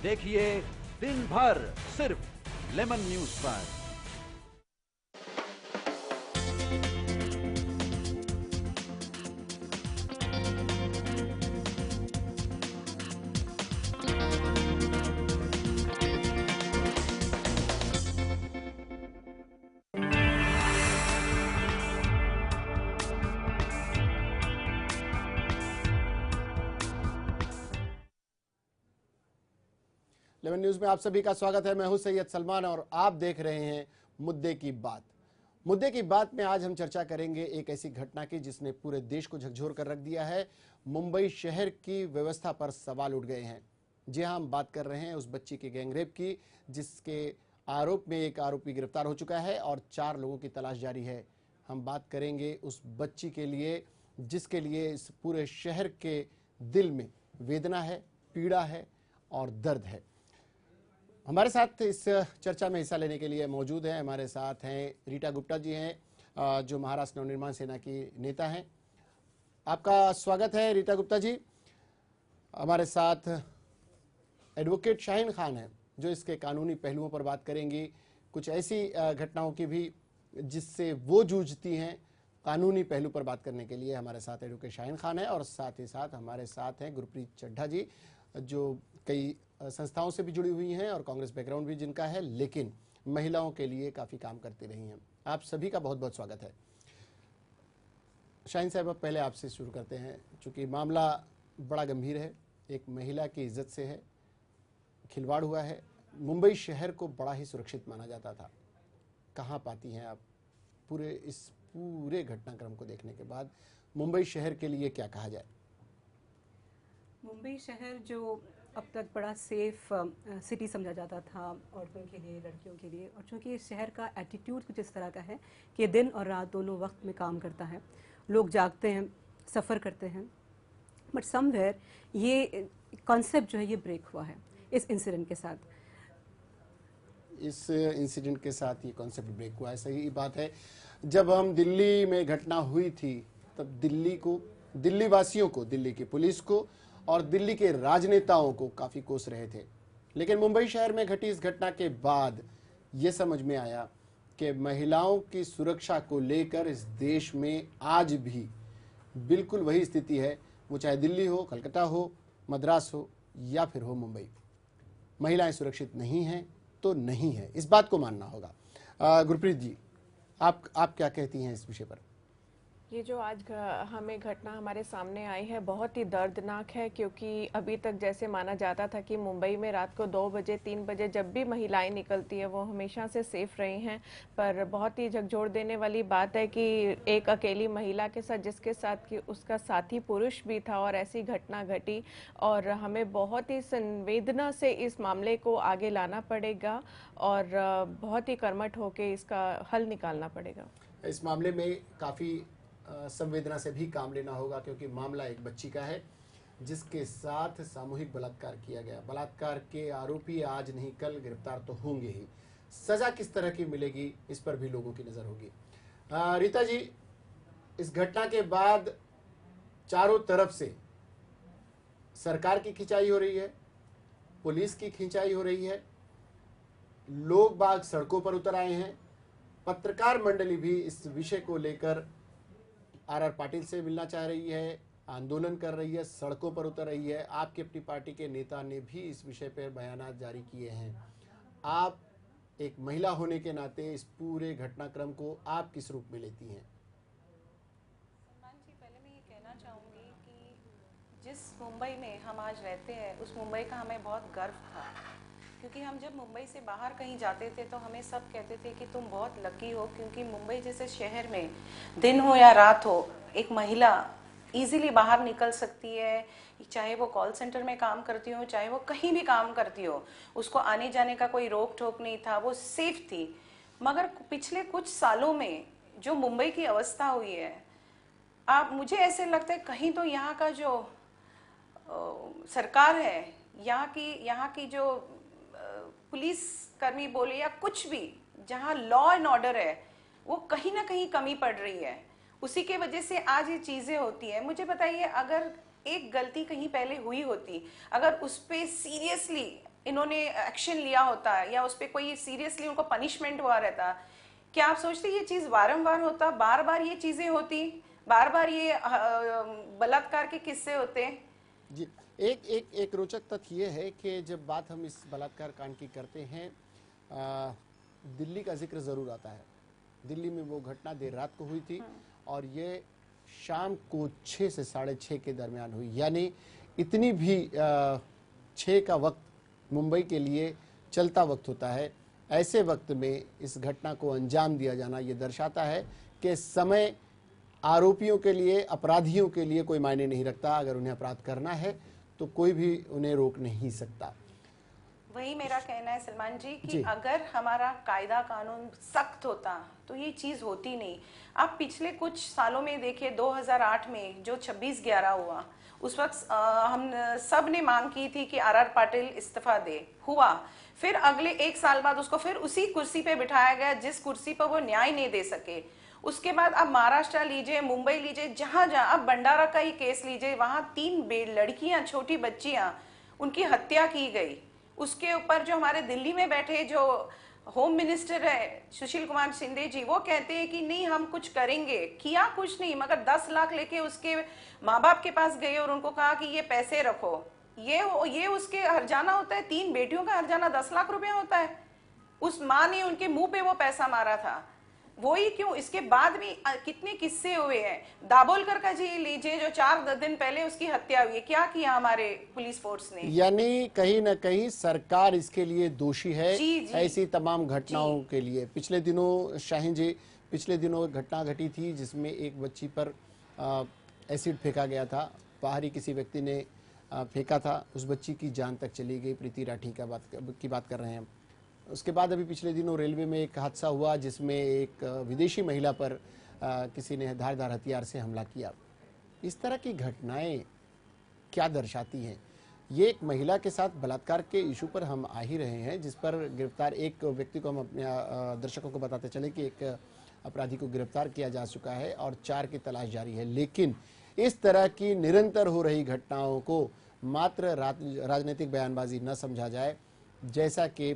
देखिए दिन भर सिर्फ लेमन न्यूज पर। लेमन न्यूज में आप सभी का स्वागत है। मैं हूं सैयद सलमान और आप देख रहे हैं मुद्दे की बात। मुद्दे की बात में आज हम चर्चा करेंगे एक ऐसी घटना की जिसने पूरे देश को झकझोर कर रख दिया है। मुंबई शहर की व्यवस्था पर सवाल उठ गए हैं। जी हां, हम बात कर रहे हैं उस बच्ची के गैंगरेप की जिसके आरोप में एक आरोपी गिरफ्तार हो चुका है और 4 लोगों की तलाश जारी है। हम बात करेंगे उस बच्ची के लिए जिसके लिए इस पूरे शहर के दिल में वेदना है, पीड़ा है और दर्द है। हमारे साथ इस चर्चा में हिस्सा लेने के लिए मौजूद हैं, हमारे साथ हैं रीटा गुप्ता जी हैं जो महाराष्ट्र नवनिर्माण सेना की नेता हैं। आपका स्वागत है रीटा गुप्ता जी। हमारे साथ एडवोकेट शाहीन खान हैं जो इसके कानूनी पहलुओं पर बात करेंगी, कुछ ऐसी घटनाओं की भी जिससे वो जूझती हैं। कानूनी पहलू पर बात करने के लिए हमारे साथ एडवोकेट शाहीन खान है और साथ ही साथ हमारे साथ हैं गुरप्रीत चड्ढा जी जो कई संस्थाओं से भी जुड़ी हुई हैं और कांग्रेस बैकग्राउंड भी जिनका है, लेकिन महिलाओं के लिए काफ़ी काम करती रही हैं। आप सभी का बहुत बहुत स्वागत है। शाहीन साहब, अब पहले आपसे शुरू करते हैं, चूँकि मामला बड़ा गंभीर है, एक महिला की इज्जत से है, खिलवाड़ हुआ है। मुंबई शहर को बड़ा ही सुरक्षित माना जाता था। कहाँ पाती हैं आप इस पूरे घटनाक्रम को देखने के बाद मुंबई शहर के लिए क्या कहा जाए? मुंबई शहर जो अब तक बड़ा सेफ सिटी समझा जाता था औरतों के लिए, लड़कियों के लिए, और चूँकि इस शहर का एटीट्यूड कुछ इस तरह का है कि दिन और रात दोनों वक्त में काम करता है, लोग जागते हैं, सफ़र करते हैं, बट समवेयर ये कॉन्सेप्ट जो है ये ब्रेक हुआ है इस इंसिडेंट के साथ। इस इंसिडेंट के साथ ये कॉन्सेप्ट ब्रेक हुआ है, सही बात है। जब हम दिल्ली में घटना हुई थी तब दिल्ली वासियों को, दिल्ली की पुलिस को और दिल्ली के राजनेताओं को काफ़ी कोस रहे थे, लेकिन मुंबई शहर में घटी इस घटना के बाद ये समझ में आया कि महिलाओं की सुरक्षा को लेकर इस देश में आज भी बिल्कुल वही स्थिति है, वो चाहे दिल्ली हो, कलकत्ता हो, मद्रास हो या फिर हो मुंबई। महिलाएं सुरक्षित नहीं हैं तो नहीं है, इस बात को मानना होगा। गुरप्रीत जी, आप क्या कहती हैं इस विषय पर? ये जो आज हमें घटना हमारे सामने आई है बहुत ही दर्दनाक है, क्योंकि अभी तक जैसे माना जाता था कि मुंबई में रात को 2 बजे 3 बजे जब भी महिलाएं निकलती है वो हमेशा से सेफ रही हैं, पर बहुत ही झकझोर देने वाली बात है कि एक अकेली महिला के साथ, जिसके साथ कि उसका साथी पुरुष भी था, और ऐसी घटना घटी। और हमें बहुत ही संवेदना से इस मामले को आगे लाना पड़ेगा और बहुत ही कर्मठ होकर इसका हल निकालना पड़ेगा। इस मामले में काफ़ी संवेदना से भी काम लेना होगा, क्योंकि मामला एक बच्ची का है जिसके साथ सामूहिक बलात्कार किया गया। बलात्कार के आरोपी आज नहीं कल गिरफ्तार तो होंगे ही, सजा किस तरह की मिलेगी इस पर भी लोगों की नजर होगी। रीता जी, इस घटना के बाद चारों तरफ से सरकार की खिंचाई हो रही है, पुलिस की खिंचाई हो रही है, लोग बाग सड़कों पर उतर आए हैं, पत्रकार मंडली भी इस विषय को लेकर आर पाटिल से मिलना चाह रही है, आंदोलन कर रही है, सड़कों पर उतर रही है। आपकी अपनी पार्टी के नेता ने भी इस विषय पर बयान जारी किए हैं। आप एक महिला होने के नाते इस पूरे घटनाक्रम को आप किस रूप में लेती हैं? सलमान जी, पहले मैं ये कहना चाहूँगी कि जिस मुंबई में हम आज रहते हैं उस मुंबई का हमें बहुत गर्व था, क्योंकि हम जब मुंबई से बाहर कहीं जाते थे तो हमें सब कहते थे कि तुम बहुत लकी हो, क्योंकि मुंबई जैसे शहर में दिन हो या रात हो एक महिला इजीली बाहर निकल सकती है, चाहे वो कॉल सेंटर में काम करती हो, चाहे वो कहीं भी काम करती हो, उसको आने जाने का कोई रोक टोक नहीं था, वो सेफ थी। मगर पिछले कुछ सालों में जो मुंबई की अवस्था हुई है, मुझे ऐसे लगता है कहीं तो यहाँ का जो सरकार है, यहाँ की जो पुलिस कर्मी बोले या कुछ भी, जहाँ लॉ एंड ऑर्डर है, वो कहीं ना कहीं कमी पड़ रही है। उसी के वजह से आज ये चीज़ें होती है। मुझे बताइए, अगर एक गलती कहीं पहले हुई होती, अगर उस पे सीरियसली इन्होंने एक्शन लिया होता या उस पे कोई सीरियसली उनको पनिशमेंट हुआ रहता, क्या आप सोचते ये चीज बारंबार होता, बार बार ये चीजें होती, बार बार ये बलात्कार के किस्से होते? जी, एक रोचक तथ्य ये है कि जब बात हम इस बलात्कार कांड की करते हैं, दिल्ली का जिक्र जरूर आता है। दिल्ली में वो घटना देर रात को हुई थी और ये शाम को 6 से 6:30 के दरमियान हुई, यानी इतनी भी 6 का वक्त मुंबई के लिए चलता वक्त होता है। ऐसे वक्त में इस घटना को अंजाम दिया जाना ये दर्शाता है कि समय आरोपियों के लिए, अपराधियों के लिए कोई मायने नहीं रखता। अगर उन्हें अपराध करना है तो कोई भी उन्हें रोक नहीं सकता। वही मेरा कहना है सलमान जी कि अगर हमारा कायदा कानून सख्त होता तो ये चीज होती नहीं। आप पिछले कुछ सालों में देखिए, 2008 में जो 26/11 हुआ, उस वक्त हम सब ने मांग की थी कि आर पाटिल इस्तीफा दे, हुआ। फिर अगले 1 साल बाद उसको फिर उसी कुर्सी पे बिठाया गया जिस कुर्सी पर वो न्याय नहीं दे सके। उसके बाद आप महाराष्ट्र लीजिए, मुंबई लीजिए, जहां जहां आप भंडारा का ही केस लीजिए, वहां 3 लड़कियां, छोटी बच्चियां, उनकी हत्या की गई। उसके ऊपर जो हमारे दिल्ली में बैठे जो होम मिनिस्टर है सुशील कुमार शिंदे जी, वो कहते हैं कि नहीं हम कुछ करेंगे। किया कुछ नहीं, मगर 10 लाख लेके उसके माँ बाप के पास गए और उनको कहा कि ये पैसे रखो। ये उसके हर्जाना होता है, 3 बेटियों का हर्जाना 10 लाख रुपया होता है। उस माँ ने उनके मुंह पे वो पैसा मारा था। वो ही क्यों, इसके बाद भी कितने किस्से हुए हैं। दाभोलकर का जी लीजिए, जो 4 दिन पहले उसकी हत्या हुई है, क्या किया हमारे पुलिस फोर्स ने? यानी कहीं ना कहीं सरकार इसके लिए दोषी है। जी, जी, ऐसी तमाम घटनाओं के लिए पिछले दिनों शाहीन जी, पिछले दिनों एक घटना घटी थी जिसमें एक बच्ची पर एसिड फेंका गया था। बाहरी किसी व्यक्ति ने फेंका था, उस बच्ची की जान तक चली गई। प्रीति राठी की बात कर रहे हैं। उसके बाद अभी पिछले दिनों रेलवे में एक हादसा हुआ जिसमें एक विदेशी महिला पर किसी ने धारदार हथियार से हमला किया। इस तरह की घटनाएं क्या दर्शाती हैं? ये एक महिला के साथ बलात्कार के इशू पर हम आ ही रहे हैं, जिस पर गिरफ्तार एक व्यक्ति को हम अपने दर्शकों को बताते चले कि एक अपराधी को गिरफ्तार किया जा चुका है और 4 की तलाश जारी है। लेकिन इस तरह की निरंतर हो रही घटनाओं को मात्र राजनीतिक बयानबाजी न समझा जाए, जैसा कि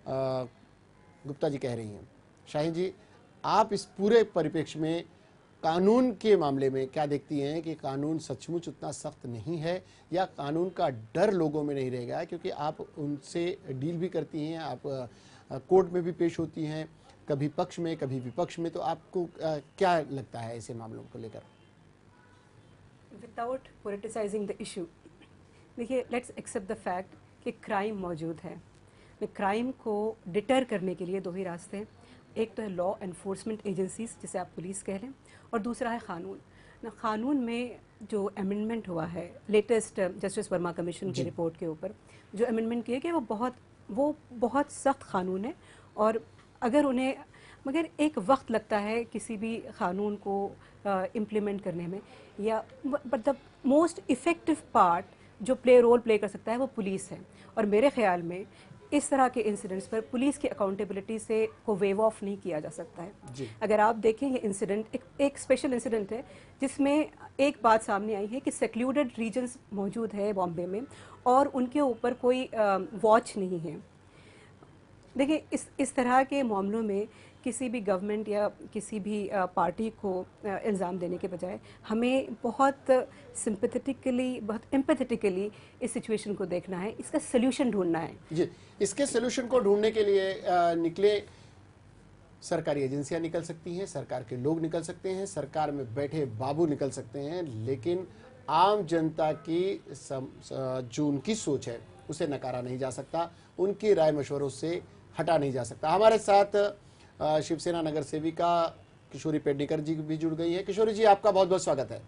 गुप्ता जी कह रही हैं। शाहीन जी, आप इस पूरे परिप्रेक्ष्य में कानून के मामले में क्या देखती हैं कि कानून सचमुच उतना सख्त नहीं है, या कानून का डर लोगों में नहीं रहेगा? क्योंकि आप उनसे डील भी करती हैं, आप कोर्ट में भी पेश होती हैं, कभी पक्ष में कभी विपक्ष में, तो आपको क्या लगता है ऐसे मामलों को लेकर? विदाउट पॉलिटिसाइजिंग द इशू, देखिए, लेट्स एक्सेप्ट द फैक्ट कि क्राइम मौजूद है। क्राइम को डिटर करने के लिए 2 ही रास्ते हैं। एक तो है लॉ एनफोर्समेंट एजेंसीज, जिसे आप पुलिस कह लें, और दूसरा है कानून। ना, कानून में जो अमेंडमेंट हुआ है लेटेस्ट जस्टिस वर्मा कमीशन की रिपोर्ट के ऊपर, जो अमेंडमेंट किए गए वो बहुत सख्त कानून है। और अगर उन्हें, मगर एक वक्त लगता है किसी भी कानून को इम्प्लीमेंट करने में, या but the most effective part जो रोल प्ले कर सकता है वो पुलिस है। और मेरे ख्याल में इस तरह के इंसिडेंट्स पर पुलिस की अकाउंटेबिलिटी से को वेव ऑफ नहीं किया जा सकता है। अगर आप देखें, ये इंसिडेंट एक स्पेशल इंसिडेंट है जिसमें एक बात सामने आई है कि सेक्लूडेड रीजन्स मौजूद है बॉम्बे में और उनके ऊपर कोई वॉच नहीं है। देखिए, इस तरह के मामलों में किसी भी गवर्नमेंट या किसी भी पार्टी को इल्ज़ाम देने के बजाय हमें बहुत सिंपैथेटिकली, बहुत एम्पैथेटिकली इस सिचुएशन को देखना है, इसका सल्यूशन ढूंढना है। जी, इसके सल्यूशन को ढूंढने के लिए निकले सरकारी एजेंसियां निकल सकती हैं, सरकार के लोग निकल सकते हैं, सरकार में बैठे बाबू निकल सकते हैं, लेकिन आम जनता की जो उनकी सोच है उसे नकारा नहीं जा सकता, उनकी राय मशवरों से हटा नहीं जा सकता। हमारे साथ शिवसेना नगर सेविका किशोरी पेडनेकर जी भी जुड़ गई है। किशोरी जी, आपका बहुत बहुत स्वागत है।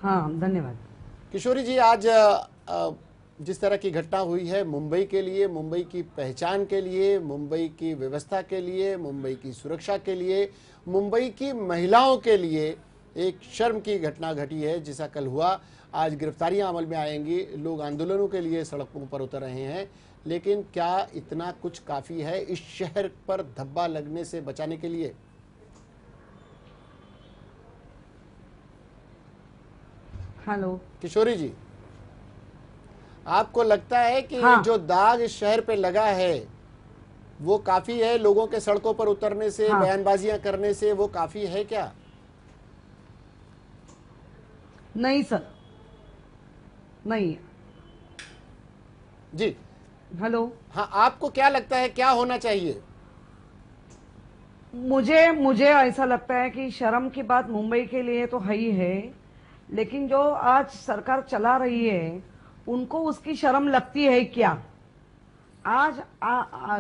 हाँ, धन्यवाद। किशोरी जी, आज जिस तरह की घटना हुई है, मुंबई के लिए, मुंबई की पहचान के लिए, मुंबई की व्यवस्था के लिए, मुंबई की सुरक्षा के लिए, मुंबई की महिलाओं के लिए एक शर्म की घटना घटी है। जिसा कल हुआ, आज गिरफ्तारियां अमल में आएंगी, लोग आंदोलनों के लिए सड़कों पर उतर रहे हैं, लेकिन क्या इतना कुछ काफ़ी है इस शहर पर धब्बा लगने से बचाने के लिए? हेलो। किशोरी जी, आपको लगता है कि हाँ। जो दाग इस शहर पे लगा है वो काफी है? लोगों के सड़कों पर उतरने से, हाँ। बयानबाजियां करने से वो काफी है क्या? नहीं सर, नहीं। जी हेलो। हाँ, आपको क्या लगता है क्या होना चाहिए? मुझे मुझे ऐसा लगता है कि शर्म की बात मुंबई के लिए तो है ही है, लेकिन जो आज सरकार चला रही है उनको उसकी शर्म लगती है क्या? आज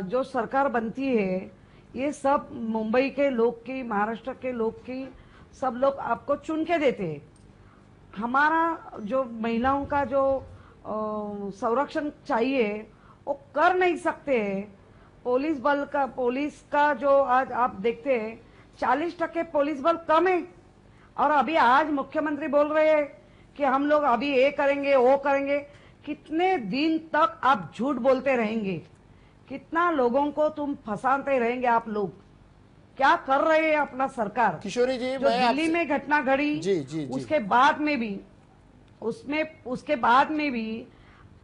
जो सरकार बनती है ये सब मुंबई के लोग की, महाराष्ट्र के लोग की, सब लोग आपको चुन के देते हैं। हमारा जो महिलाओं का जो संरक्षण चाहिए वो कर नहीं सकते हैं। पुलिस का जो आज आप देखते हैं 40% पुलिस बल कम है। और अभी आज मुख्यमंत्री बोल रहे हैं कि हम लोग अभी ये करेंगे वो करेंगे। कितने दिन तक आप झूठ बोलते रहेंगे? कितना लोगों को तुम फंसाते रहेंगे? आप लोग क्या कर रहे हैं अपना सरकार? किशोरी जी, जो मैं दिल्ली आपसे में घटना घड़ी जी जी जी उसके बाद में भी उसके बाद में भी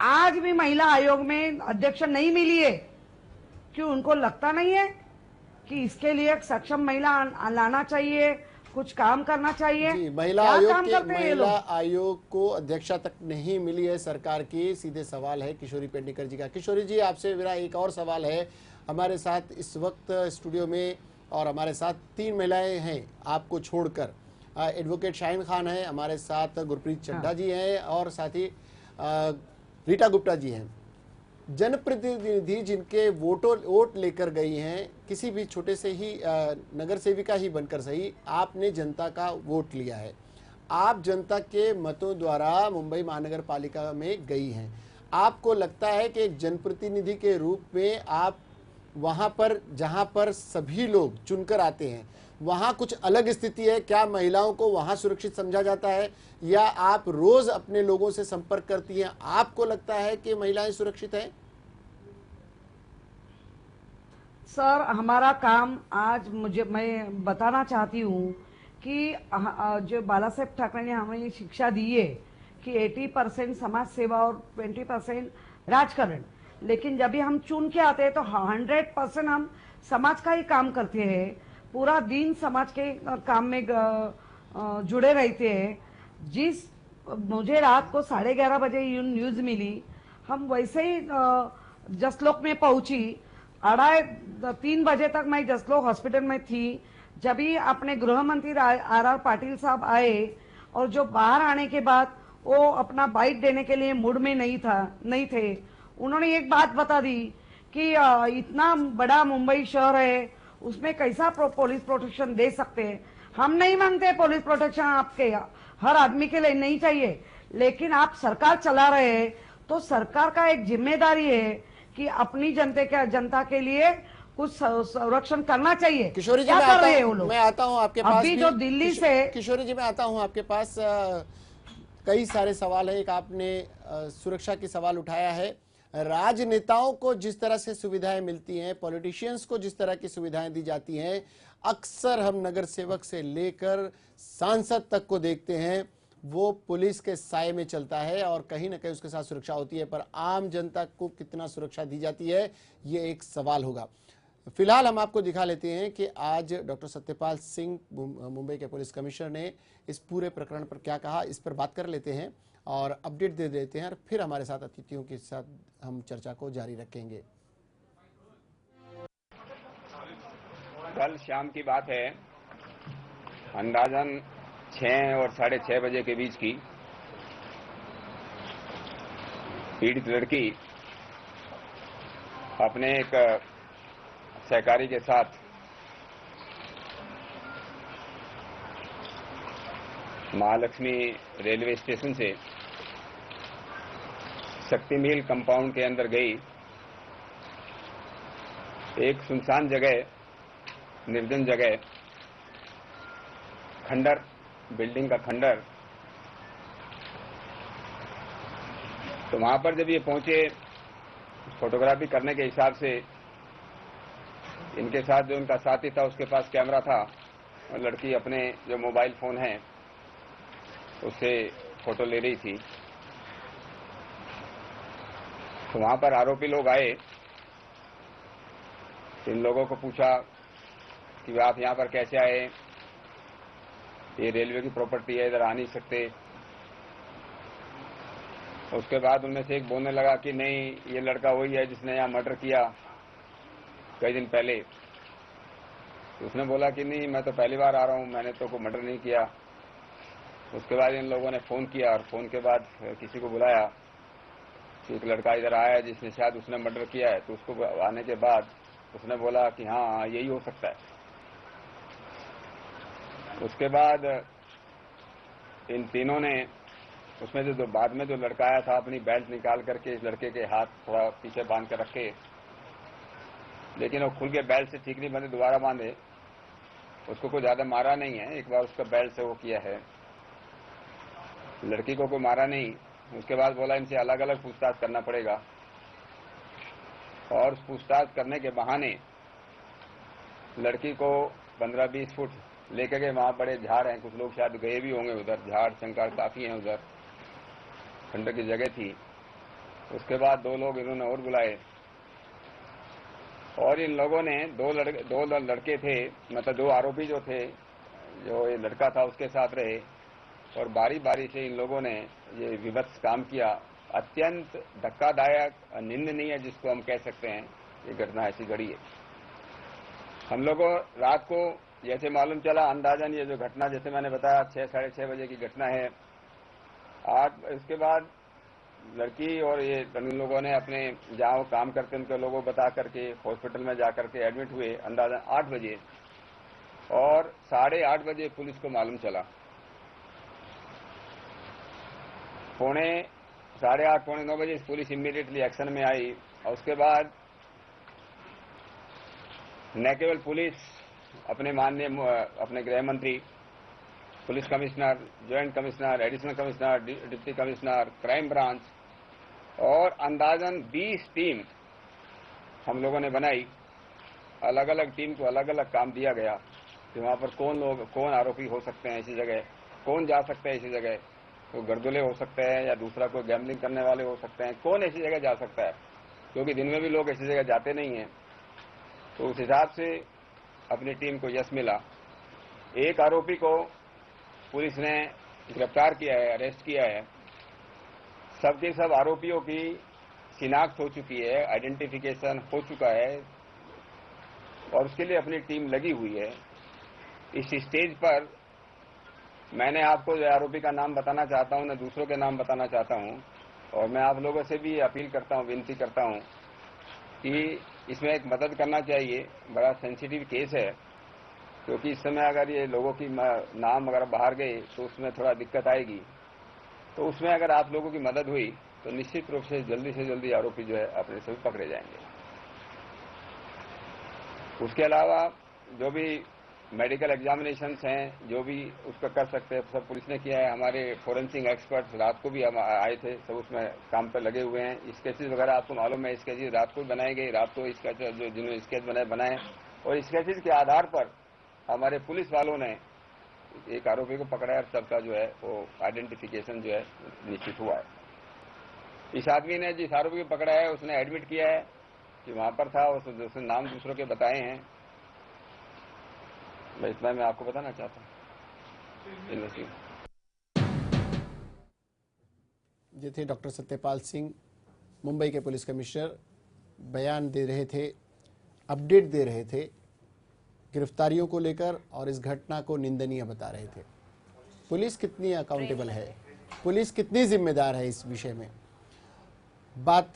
आज भी महिला आयोग में अध्यक्ष नहीं मिली है। क्यों? उनको लगता नहीं है कि इसके लिए एक सक्षम महिला लाना चाहिए, कुछ काम करना चाहिए? जी, महिला क्या आयोग काम के करते हैं ये महिला लोग? आयोग को अध्यक्षा तक नहीं मिली है सरकार की, सीधे सवाल है किशोरी पेडनेकर जी का। किशोरी जी, आपसे मेरा एक और सवाल है। हमारे साथ इस वक्त स्टूडियो में और हमारे साथ 3 महिलाएं हैं आपको छोड़कर। एडवोकेट शाहीन खान है हमारे साथ, गुरप्रीत चड्ढा जी हैं और साथ ही रीटा गुप्ता जी हैं। जनप्रतिनिधि जिनके वोट लेकर गई हैं, किसी भी छोटे से ही नगर सेविका ही बनकर सही, आपने जनता का वोट लिया है। आप जनता के मतों द्वारा मुंबई महानगर पालिका में गई हैं। आपको लगता है कि एक जनप्रतिनिधि के रूप में आप वहां पर, जहां पर सभी लोग चुनकर आते हैं, वहां कुछ अलग स्थिति है? क्या महिलाओं को वहां सुरक्षित समझा जाता है, या आप रोज अपने लोगों से संपर्क करती हैं, आपको लगता है कि महिलाएं सुरक्षित हैं? सर, हमारा काम आज मैं बताना चाहती हूँ कि जो बाला साहेब ठाकरे ने हमें ये शिक्षा दी है कि 80% समाज सेवा और 20% राजकारण, लेकिन जब भी हम चुन के आते हैं तो 100% हम समाज का ही काम करते हैं। पूरा दिन समाज के काम में जुड़े रहते हैं। मुझे रात को 11:30 बजे न्यूज मिली, हम वैसे ही जसलोक में पहुंची। 2:30 बजे तक मैं जसलोक हॉस्पिटल में थी। जब ही अपने गृह मंत्री आर पाटिल साहब आए और जो बाहर आने के बाद वो अपना बाइट देने के लिए मूड में नहीं थे। उन्होंने एक बात बता दी कि इतना बड़ा मुंबई शहर है, उसमें कैसा पुलिस प्रोटेक्शन दे सकते हैं? हम नहीं मांगते पुलिस प्रोटेक्शन, आपके हर आदमी के लिए नहीं चाहिए, लेकिन आप सरकार चला रहे हैं तो सरकार का एक जिम्मेदारी है कि अपनी जनता के लिए कुछ संरक्षण करना चाहिए। किशोरी जी, क्या कर रहे हैं वो लोग? मैं आता हूं आपके पास अभी भी। जो दिल्ली से किशोरी जी, मैं आता हूं आपके पास। कई सारे सवाल है। एक आपने सुरक्षा की सवाल उठाया है। राजनेताओं को जिस तरह से सुविधाएं मिलती हैं, पॉलिटिशियंस को जिस तरह की सुविधाएं दी जाती हैं, अक्सर हम नगर सेवक से लेकर सांसद तक को देखते हैं, वो पुलिस के साए में चलता है और कहीं ना कहीं उसके साथ सुरक्षा होती है, पर आम जनता को कितना सुरक्षा दी जाती है, ये एक सवाल होगा। फिलहाल हम आपको दिखा लेते हैं कि आज डॉक्टर सत्यपाल सिंह, मुंबई के पुलिस कमिश्नर, ने इस पूरे प्रकरण पर क्या कहा, इस पर बात कर लेते हैं और अपडेट दे देते हैं, और फिर हमारे साथ अतिथियों के साथ हम चर्चा को जारी रखेंगे। कल शाम की बात है, अंदाजन 6 और 6:30 बजे के बीच की। पीड़ित लड़की अपने एक सहकारी के साथ महालक्ष्मी रेलवे स्टेशन से शक्ति मिल कंपाउंड के अंदर गई। एक सुनसान जगह, निर्जन जगह, खंडर, बिल्डिंग का खंडर। तो वहां पर जब ये पहुंचे, फोटोग्राफी करने के हिसाब से इनके साथ जो उनका साथी था उसके पास कैमरा था, और लड़की अपने जो मोबाइल फोन है उससे फोटो ले रही थी, तो वहां पर आरोपी लोग आए। इन लोगों को पूछा कि आप यहाँ पर कैसे आए, ये रेलवे की प्रॉपर्टी है, इधर आ नहीं सकते। उसके बाद उनमें से एक बोलने लगा कि नहीं, ये लड़का वही है जिसने यहाँ मर्डर किया कई दिन पहले। तो उसने बोला कि नहीं, मैं तो पहली बार आ रहा हूँ, मैंने तो कोई मर्डर नहीं किया। उसके बाद इन लोगों ने फोन किया और फोन के बाद किसी को बुलाया कि एक लड़का इधर आया है जिसने शायद उसने मर्डर किया है। तो उसको आने के बाद उसने बोला कि हाँ यही हो सकता है। उसके बाद इन तीनों ने, उसमें जो बाद में जो लड़का आया था, अपनी बेल्ट निकाल करके इस लड़के के हाथ थोड़ा पीछे बांध कर रखे, लेकिन वो खुल के बेल्ट से ठीक नहीं बंधे, दोबारा बांधे। उसको कोई ज्यादा मारा नहीं है, एक बार उसका बेल्ट से वो किया है, लड़की को कोई मारा नहीं। उसके बाद बोला इनसे अलग अलग पूछताछ करना पड़ेगा, और पूछताछ करने के बहाने लड़की को 15-20 फुट लेकर के, वहां बड़े झाड़ हैं, कुछ लोग शायद गए भी होंगे उधर, झाड़ शंकर काफी हैं उधर, ठंडक की जगह थी। उसके बाद 2 लोग इन्होंने और बुलाए, और इन लोगों ने दो लड़के थे, मतलब 2 आरोपी जो थे, जो ये लड़का था उसके साथ रहे, और बारी बारी से इन लोगों ने ये विभत्स काम किया। अत्यंत धक्कादायक, निंदनीय है जिसको हम कह सकते हैं, ये घटना ऐसी घड़ी है। हम लोगों रात को जैसे मालूम चला, अंदाजन ये जो घटना जैसे मैंने बताया 6-6:30 बजे की घटना है। 8 इसके बाद लड़की और ये इन लोगों ने अपने जहाँ काम करते उनके लोगों को बता करके हॉस्पिटल में जा करके एडमिट हुए अंदाजन 8 बजे, और 8:30 बजे पुलिस को मालूम चला। 8:30 पौने 9 बजे पुलिस इमीडिएटली एक्शन में आई। और उसके बाद न केवल पुलिस, अपने माननीय अपने गृह मंत्री, police commissioner, joint commissioner, additional commissioner, deputy commissioner, crime branch, और अंदाजन 20 टीम हम लोगों ने बनाई। अलग अलग टीम को अलग अलग काम दिया गया कि वहां पर कौन आरोपी हो सकते हैं ऐसी जगह, कौन जा सकता है ऐसी जगह, तो गर्दुले हो सकते हैं या दूसरा कोई गैम्बलिंग करने वाले हो सकते हैं, कौन ऐसी जगह जा सकता है, क्योंकि दिन में भी लोग ऐसी जगह जाते नहीं हैं। तो उस हिसाब से अपनी टीम को यश मिला। एक आरोपी को पुलिस ने गिरफ्तार किया है, अरेस्ट किया है। सबके सब आरोपियों की शिनाख्त हो चुकी है, आइडेंटिफिकेशन हो चुका है, और उसके लिए अपनी टीम लगी हुई है। इस स्टेज पर मैंने आपको आरोपी का नाम बताना चाहता हूं, न दूसरों के नाम बताना चाहता हूं, और मैं आप लोगों से भी अपील करता हूं, विनती करता हूं कि इसमें एक मदद करना चाहिए। बड़ा सेंसिटिव केस है, क्योंकि इस समय अगर ये लोगों की नाम अगर बाहर गए तो उसमें थोड़ा दिक्कत आएगी। तो उसमें अगर आप लोगों की मदद हुई तो निश्चित रूप से जल्दी आरोपी जो है अपने से पकड़े जाएंगे। उसके अलावा जो भी मेडिकल एग्जामिनेशंस हैं, जो भी उसका कर सकते हैं, सब पुलिस ने किया है। हमारे फोरेंसिक एक्सपर्ट्स रात को भी हम आए थे, सब उसमें काम पर लगे हुए हैं। स्केचेस वगैरह आपको मालूम है, स्केचेस रात को बनाए गए, रात को स्केच जो जिन्होंने स्केच बनाए, और स्केचेस के आधार पर हमारे पुलिस वालों ने एक आरोपी को पकड़ा है, और सबका जो है वो आइडेंटिफिकेशन जो है निश्चित हुआ है। इस आदमी ने जिस आरोपी को पकड़ा है उसने एडमिट किया है कि वहां पर था, उसने नाम दूसरों के बताए हैं। मैं इतना मैं आपको बताना चाहता हूँ। ये थे डॉक्टर सत्यपाल सिंह, मुंबई के पुलिस कमिश्नर, बयान दे रहे थे, अपडेट दे रहे थे गिरफ्तारियों को लेकर, और इस घटना को निंदनीय बता रहे थे। पुलिस कितनी अकाउंटेबल है, पुलिस कितनी जिम्मेदार है इस विषय में, बात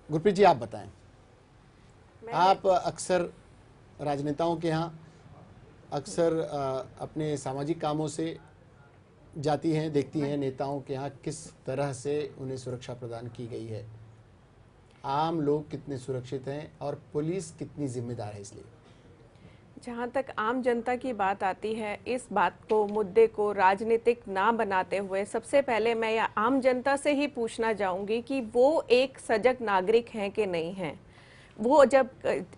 गुरप्रीत जी आप बताएं। आप अक्सर राजनेताओं के यहाँ अक्सर अपने सामाजिक कामों से जाती हैं, देखती हैं नेताओं के यहाँ किस तरह से उन्हें सुरक्षा प्रदान की गई है, आम लोग कितने सुरक्षित हैं और पुलिस कितनी जिम्मेदार है। इसलिए जहाँ तक आम जनता की बात आती है, इस बात को, मुद्दे को राजनीतिक ना बनाते हुए सबसे पहले मैं या आम जनता से ही पूछना चाहूँगी कि वो एक सजग नागरिक हैं कि नहीं हैं। वो जब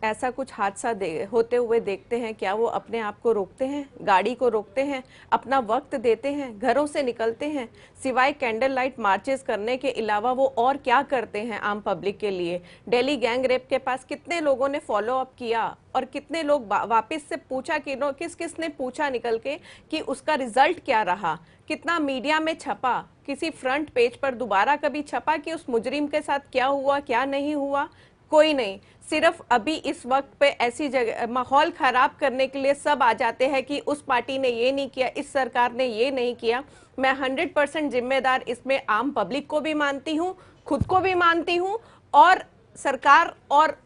ऐसा कुछ हादसा होते हुए देखते हैं, क्या वो अपने आप को रोकते हैं, गाड़ी को रोकते हैं, अपना वक्त देते हैं, घरों से निकलते हैं? सिवाय कैंडल लाइट मार्चेस करने के अलावा वो और क्या करते हैं आम पब्लिक के लिए? दिल्ली गैंग रेप के पास कितने लोगों ने फॉलो अप किया और कितने लोग वापस से पूछा कि किस किस ने पूछा निकल के कि उसका रिजल्ट क्या रहा? कितना मीडिया में छपा, किसी फ्रंट पेज पर दोबारा कभी छपा कि उस मुजरिम के साथ क्या हुआ क्या नहीं हुआ? कोई नहीं। सिर्फ अभी इस वक्त पे ऐसी जगह माहौल खराब करने के लिए सब आ जाते हैं कि उस पार्टी ने ये नहीं किया, इस सरकार ने ये नहीं किया। मैं 100% जिम्मेदार इसमें आम पब्लिक को भी मानती हूँ, खुद को भी मानती हूँ और सरकार और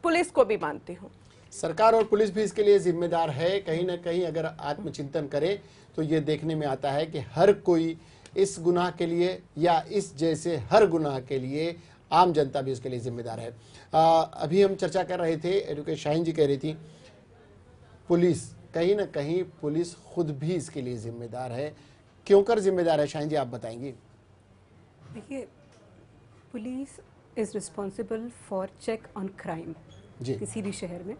पुलिस को भी मानती हूँ। सरकार और पुलिस भी इसके लिए जिम्मेदार है। कहीं ना कहीं अगर आत्मचिंतन करे तो ये देखने में आता है कि हर कोई इस गुनाह के लिए या इस जैसे हर गुनाह के लिए आम जनता भी उसके लिए जिम्मेदार है। अभी हम चर्चा कर रहे थे, एडवोकेट शाहीन जी कह रही थी पुलिस, कहीं ना कहीं पुलिस खुद भी इसके लिए जिम्मेदार है। क्यों कर जिम्मेदार है, शाहीन जी आप बताएंगी? देखिए, police is responsible for check on crime जी। किसी भी शहर में।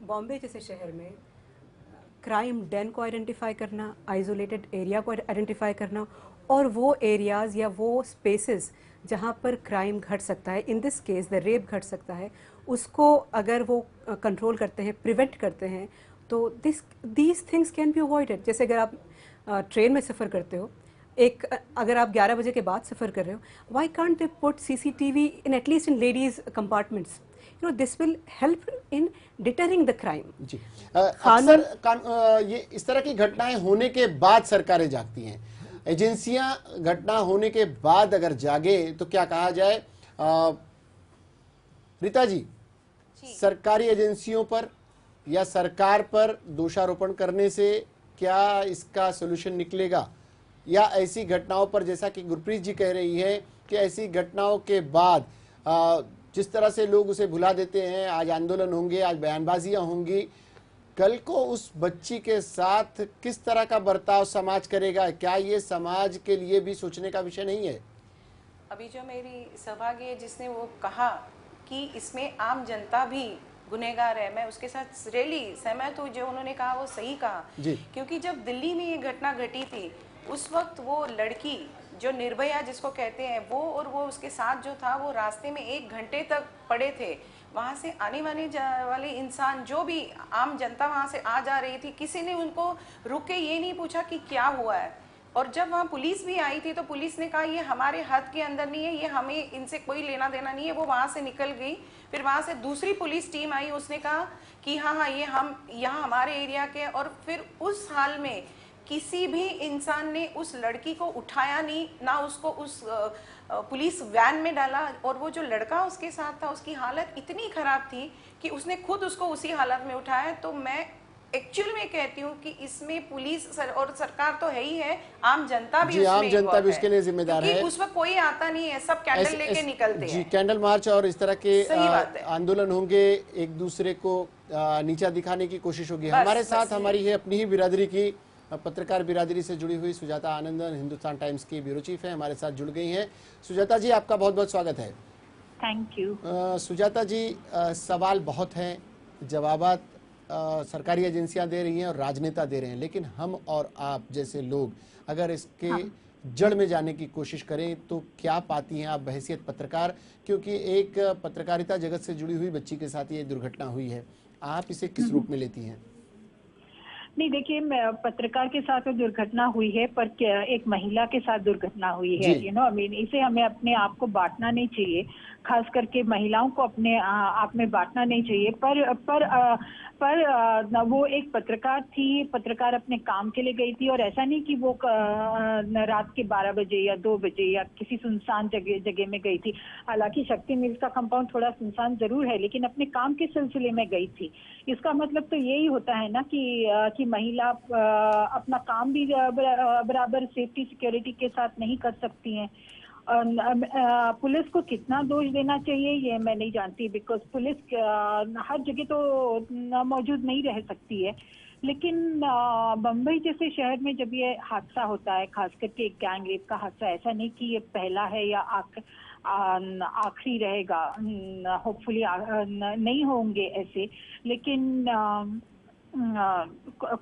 बॉम्बे जैसे शहर में क्राइम डेन को आइडेंटिफाई करना, आइसोलेटेड एरिया को आइडेंटिफाई करना और वो एरियाज़ या वो स्पेसेस जहाँ पर क्राइम घट सकता है, in this case the rape घट सकता है, उसको अगर वो कंट्रोल करते हैं, प्रिवेंट करते हैं, तो these things can be avoided. जैसे अगर आप ट्रेन में सफ़र करते हो, अगर आप 11 बजे के बाद सफ़र कर रहे हो, why can't they put CCTV in at least in ladies compartments? You know, this will help in deterring the crime. जी, अक्सर ये इस तरह की घटनाएं होने के बाद सरकारें जागती हैं। एजेंसियां घटना होने के बाद अगर जागे तो क्या कहा जाए? रीता जी, सरकारी एजेंसियों पर या सरकार पर दोषारोपण करने से क्या इसका सोल्यूशन निकलेगा, या ऐसी घटनाओं पर जैसा कि गुरप्रीत जी कह रही है कि ऐसी घटनाओं के बाद जिस तरह से लोग उसे भुला देते हैं, आज आंदोलन होंगे, आज बयानबाजियां होंगी, कल को उस बच्ची के साथ किस तरह का बर्ताव समाज करेगा? क्या ये समाज के लिए भी सोचने का विषय नहीं है? अभी जो मेरी सहभागी है जिसने वो कहा कि इसमें आम जनता भी गुनहगार है, मैं उसके साथ रियली सहमत हूँ। जो उन्होंने कहा वो सही कहा जी। क्योंकि जब दिल्ली में ये घटना घटी थी उस वक्त वो लड़की जो निर्भया जिसको कहते हैं वो और वो उसके साथ जो था वो रास्ते में 1 घंटे तक पड़े थे। वहाँ से आने वाले इंसान, जो भी आम जनता वहाँ से आ जा रही थी, किसी ने उनको रुक के ये नहीं पूछा कि क्या हुआ है। और जब वहाँ पुलिस भी आई थी तो पुलिस ने कहा ये हमारे हाथ के अंदर नहीं है, ये हमें इनसे कोई लेना देना नहीं है। वो वहाँ से निकल गई। फिर वहाँ से दूसरी पुलिस टीम आई, उसने कहा कि हाँ ये हम यहाँ हमारे एरिया के। और फिर उस हाल में किसी भी इंसान ने उस लड़की को उठाया नहीं, ना उसको उस पुलिस वैन में डाला। और वो जो लड़का उसके साथ था उसकी हालत इतनी खराब थी कि उसने खुद उसको उसी हालत में उठाया। तो मैं एक्चुअल में कहती हूँ कि इसमें पुलिस और सरकार तो है ही है, आम जनता भी आम जनता भी उसके लिए जिम्मेदार है। उस वक्त कोई आता नहीं है, सब कैंडल लेके निकलते हैं। जी, कैंडल मार्च और इस तरह के आंदोलन होंगे, एक दूसरे को नीचा दिखाने की कोशिश होगी। हमारे साथ हमारी है अपनी ही बिरादरी की पत्रकार बिरादरी से जुड़ी हुई सुजाता आनंदन, हिंदुस्तान टाइम्स की ब्यूरो चीफ है, हमारे साथ जुड़ गई हैं। सुजाता जी, आपका बहुत बहुत स्वागत है। Thank you. सुजाता जी, सवाल बहुत हैं, जवाबात सरकारी एजेंसियां दे रही हैं और राजनेता दे रहे हैं, लेकिन हम और आप जैसे लोग अगर इसके जड़ में जाने की कोशिश करें तो क्या पाती हैं आप बहैसियत पत्रकार? क्योंकि एक पत्रकारिता जगत से जुड़ी हुई बच्ची के साथ ये दुर्घटना हुई है, आप इसे किस रूप में लेती हैं? नहीं, देखिए, पत्रकार के साथ तो दुर्घटना हुई है, पर एक महिला के साथ दुर्घटना हुई है। इसे हमें अपने आप को बांटना नहीं चाहिए, खास करके महिलाओं को अपने आप में बांटना नहीं चाहिए। पर वो एक पत्रकार थी, पत्रकार अपने काम के लिए गई थी, और ऐसा नहीं कि वो रात के 12 बजे या 2 बजे या किसी सुनसान जगह में गई थी। हालांकि शक्ति मिल्स का कंपाउंड थोड़ा सुनसान जरूर है, लेकिन अपने काम के सिलसिले में गई थी। इसका मतलब तो यही होता है ना कि महिला अपना काम भी बराबर सेफ्टी सिक्योरिटी के साथ नहीं कर सकती हैं। पुलिस को कितना दोष देना चाहिए ये मैं नहीं जानती, बिकॉज पुलिस हर जगह तो मौजूद नहीं रह सकती है। लेकिन बम्बई जैसे शहर में जब ये हादसा होता है, खास करके एक गैंग रेप का हादसा, ऐसा नहीं कि ये पहला है या आखिरी रहेगा। होपफुली नहीं होंगे ऐसे, लेकिन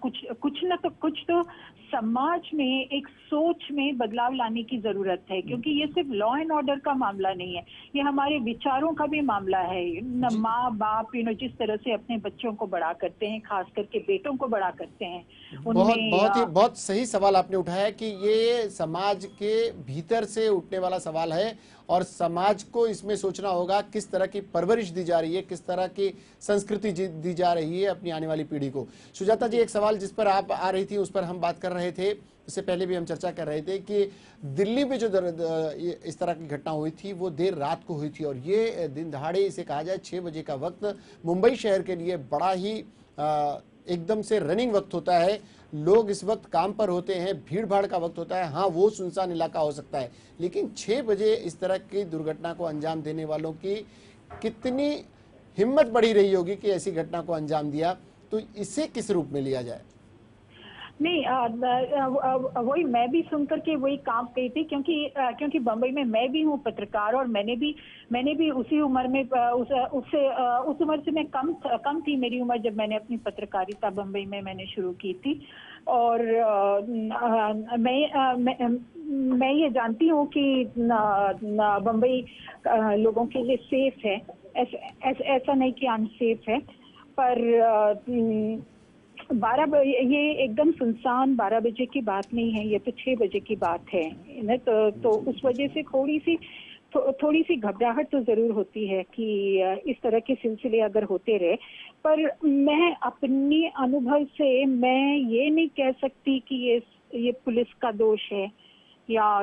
कुछ तो समाज में एक सोच में बदलाव लाने की जरूरत है, क्योंकि ये सिर्फ लॉ एंड ऑर्डर का मामला नहीं है, ये हमारे विचारों का भी मामला है। माँ बाप जिस तरह से अपने बच्चों को बड़ा करते हैं, खास करके बेटों को बड़ा करते हैं, बहुत सही सवाल आपने उठाया कि ये समाज के भीतर से उठने वाला सवाल है और समाज को इसमें सोचना होगा किस तरह की परवरिश दी जा रही है, किस तरह की संस्कृति दी जा रही है अपनी आने वाली पीढ़ी को। सुजाता जी, एक सवाल जिस पर आप आ रही थी उस पर हम बात कर रहे थे, इससे पहले भी हम चर्चा कर रहे थे कि दिल्ली में जो इस तरह की घटना हुई थी वो देर रात को हुई थी और ये दिन दहाड़े, इसे कहा जाए 6 बजे का वक्त मुंबई शहर के लिए बड़ा ही एकदम से रनिंग वक्त होता है। लोग इस वक्त काम पर होते हैं, भीड़ भाड़ का वक्त होता है। हाँ, वो सुनसान इलाका हो सकता है, लेकिन 6 बजे इस तरह की दुर्घटना को अंजाम देने वालों की कितनी हिम्मत बढ़ी रही होगी कि ऐसी घटना को अंजाम दिया। तो इसे किस रूप में लिया जाए? नहीं, वही मैं भी सुनकर के वही काम गई थी, क्योंकि बम्बई में मैं भी हूँ पत्रकार, और मैंने भी उसी उम्र में उस उम्र से मैं कम थी मेरी उम्र जब मैंने अपनी पत्रकारिता बम्बई में मैंने शुरू की थी। और मैं ये जानती हूँ कि बम्बई लोगों के लिए सेफ है, ऐसा नहीं कि अनसेफ है, पर 12 बजे ये एकदम सुनसान 12 बजे की बात नहीं है, ये तो 6 बजे की बात है ना। तो उस वजह से थोड़ी सी घबराहट तो जरूर होती है कि इस तरह के सिलसिले अगर होते रहे। पर मैं अपनी अनुभव से मैं ये नहीं कह सकती कि ये पुलिस का दोष है या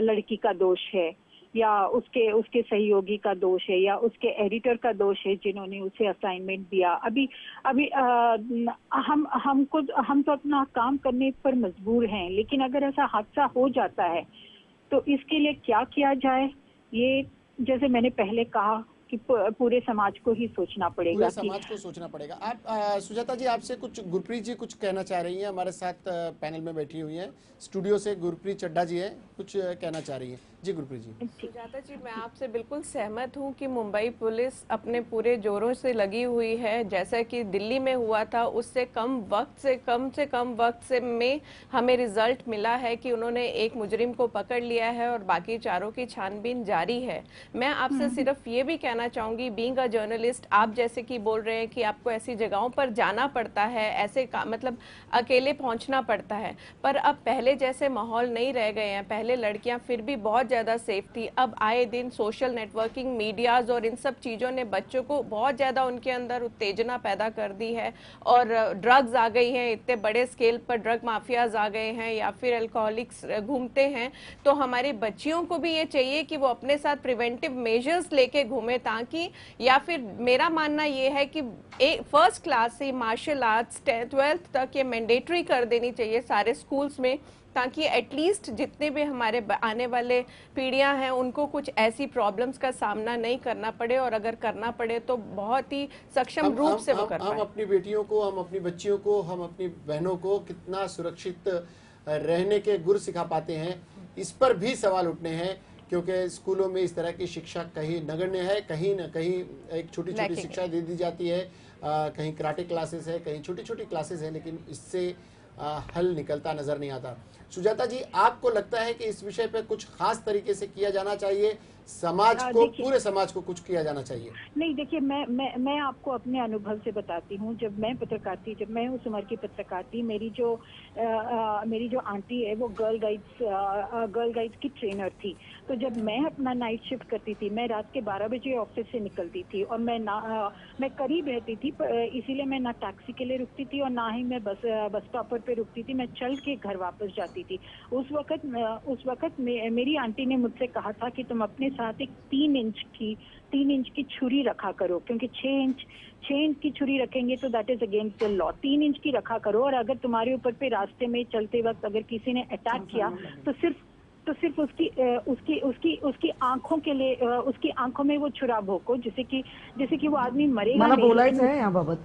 लड़की का दोष है या उसके सहयोगी का दोष है या उसके एडिटर का दोष है जिन्होंने उसे असाइनमेंट दिया। अभी हम तो अपना काम करने पर मजबूर हैं, लेकिन अगर ऐसा हादसा हो जाता है तो इसके लिए क्या किया जाए, ये जैसे मैंने पहले कहा कि पूरे समाज को ही सोचना पड़ेगा। पूरे समाज को सोचना पड़ेगा। आप सुजाता जी, आपसे गुरप्रीत जी कुछ कहना चाह रही हैं, हमारे साथ पैनल में बैठी हुई हैं, स्टूडियो से गुरप्रीत चड्ढा जी हैं, कुछ कहना चाह रही हैं। जी गुरप्रीत जी। सुजाता जी, मैं आपसे बिल्कुल सहमत हूं कि मुंबई पुलिस अपने पूरे जोरों से लगी हुई है। जैसा कि दिल्ली में हुआ था, उससे कम से कम वक्त में हमें रिजल्ट मिला है कि उन्होंने एक मुजरिम को पकड़ लिया है और बाकी चारों की छानबीन जारी है। मैं आपसे सिर्फ ये भी कहना चाहूंगी, बीइंग अ जर्नलिस्ट, आप जैसे कि बोल रहे हैं कि आपको ऐसी जगहों पर जाना पड़ता है, ऐसे मतलब अकेले पहुंचना पड़ता है, पर अब पहले जैसे माहौल नहीं रह गए हैं। पहले लड़कियां फिर भी बहुत ज्यादा सेफ थी, अब आए दिन सोशल नेटवर्किंग, मीडियाज और इन सब चीजों ने बच्चों को बहुत ज्यादा उनके अंदर उत्तेजना पैदा कर दी है। और ड्रग्स आ गई हैं, इतने बड़े स्केल पर ड्रग माफियाज आ गए हैं या फिर अल्कोहलिक्स घूमते हैं। तो हमारी बच्चियों को भी ये चाहिए कि वो अपने साथ प्रिवेंटिव मेजर्स लेके घूमे, ताकि, या फिर मेरा मानना ये है कि फर्स्ट क्लास से मार्शल आर्ट्स 12th तक ये मैंडेटरी कर देनी चाहिए सारे स्कूल्स में, ताकि एटलीस्ट जितने भी हमारे आने वाले पीढ़ियां हैं उनको कुछ ऐसी प्रॉब्लम्स का सामना नहीं करना पड़े, और अगर करना पड़े तो बहुत ही सक्षम रूप से वो कर पाए। हम अपनी बेटियों को, हम अपनी बच्चियों को, हम अपनी बहनों को कितना सुरक्षित रहने के गुर सिखा पाते हैं, इस पर भी सवाल उठने हैं, क्योंकि स्कूलों में इस तरह की शिक्षा कहीं नगण्य है, कहीं न कहीं एक छोटी छोटी शिक्षा दे दी जाती है, कहीं कराटे क्लासेस है, कहीं छोटी छोटी क्लासेस है, लेकिन इससे हल निकलता नजर नहीं आता। सुजाता जी, आपको लगता है कि इस विषय पर कुछ खास तरीके से किया जाना चाहिए, समाज को, पूरे समाज को कुछ किया जाना चाहिए? नहीं, देखिए, मैं आपको अपने अनुभव से बताती हूँ। जब मैं उस उम्र की पत्रकार थी, मेरी जो आंटी है वो गर्ल गाइड्स की ट्रेनर थी। तो जब मैं अपना नाइट शिफ्ट करती थी, मैं रात के 12 बजे ऑफिस से निकलती थी और मैं करीब रहती थी, इसीलिए मैं ना टैक्सी के लिए रुकती थी और ना ही मैं बस स्टॉपर पे रुकती थी, मैं चल के घर वापस जाती थी। उस वक्त मेरी आंटी ने मुझसे कहा था कि तुम अपने साथ एक 3 इंच की छुरी रखा करो, क्योंकि 6 इंच की छुरी रखेंगे तो that is against the law. 3 inch की रखा करो, और अगर तुम्हारे ऊपर पे रास्ते में चलते वक्त अगर किसी ने अटैक किया तो सिर्फ उसकी आंखों के लिए, उसकी आंखों में वो छुरा भोंको, जिससे कि वो आदमी मरेगा नहीं। बोलायचं है यहाँ बाबत।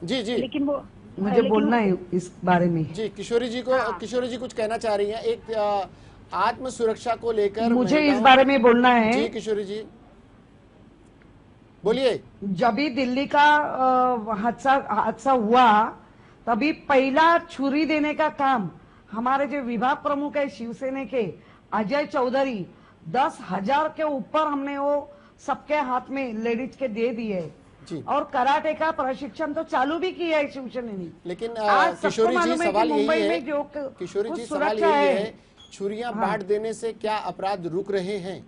जी जी, लेकिन वो मुझे बोलना है इस बारे में। जी, किशोरी जी कुछ कहना चाह रही हैं। एक आत्म सुरक्षा को लेकर मुझे इस महिलाओं- बारे में बोलना है। जी किशोरी जी बोलिए। जब भी दिल्ली का हादसा हुआ तभी पहला छुरी देने का काम हमारे जो विभाग प्रमुख है शिवसेना के अजय चौधरी, 10,000 के ऊपर हमने वो सबके हाथ में लेडीज के दे दिए जी। और कराटे का प्रशिक्षण तो चालू भी किया है शिवसेना ने। लेकिन आज सबको किशोरी जी मालूम है कि सवाल यही मुंबई है, में जो किशोरी कुछ जी सवाल सुरक्षा यही है। है, छुरियां हाँ। बांट देने से क्या अपराध रुक रहे हैं?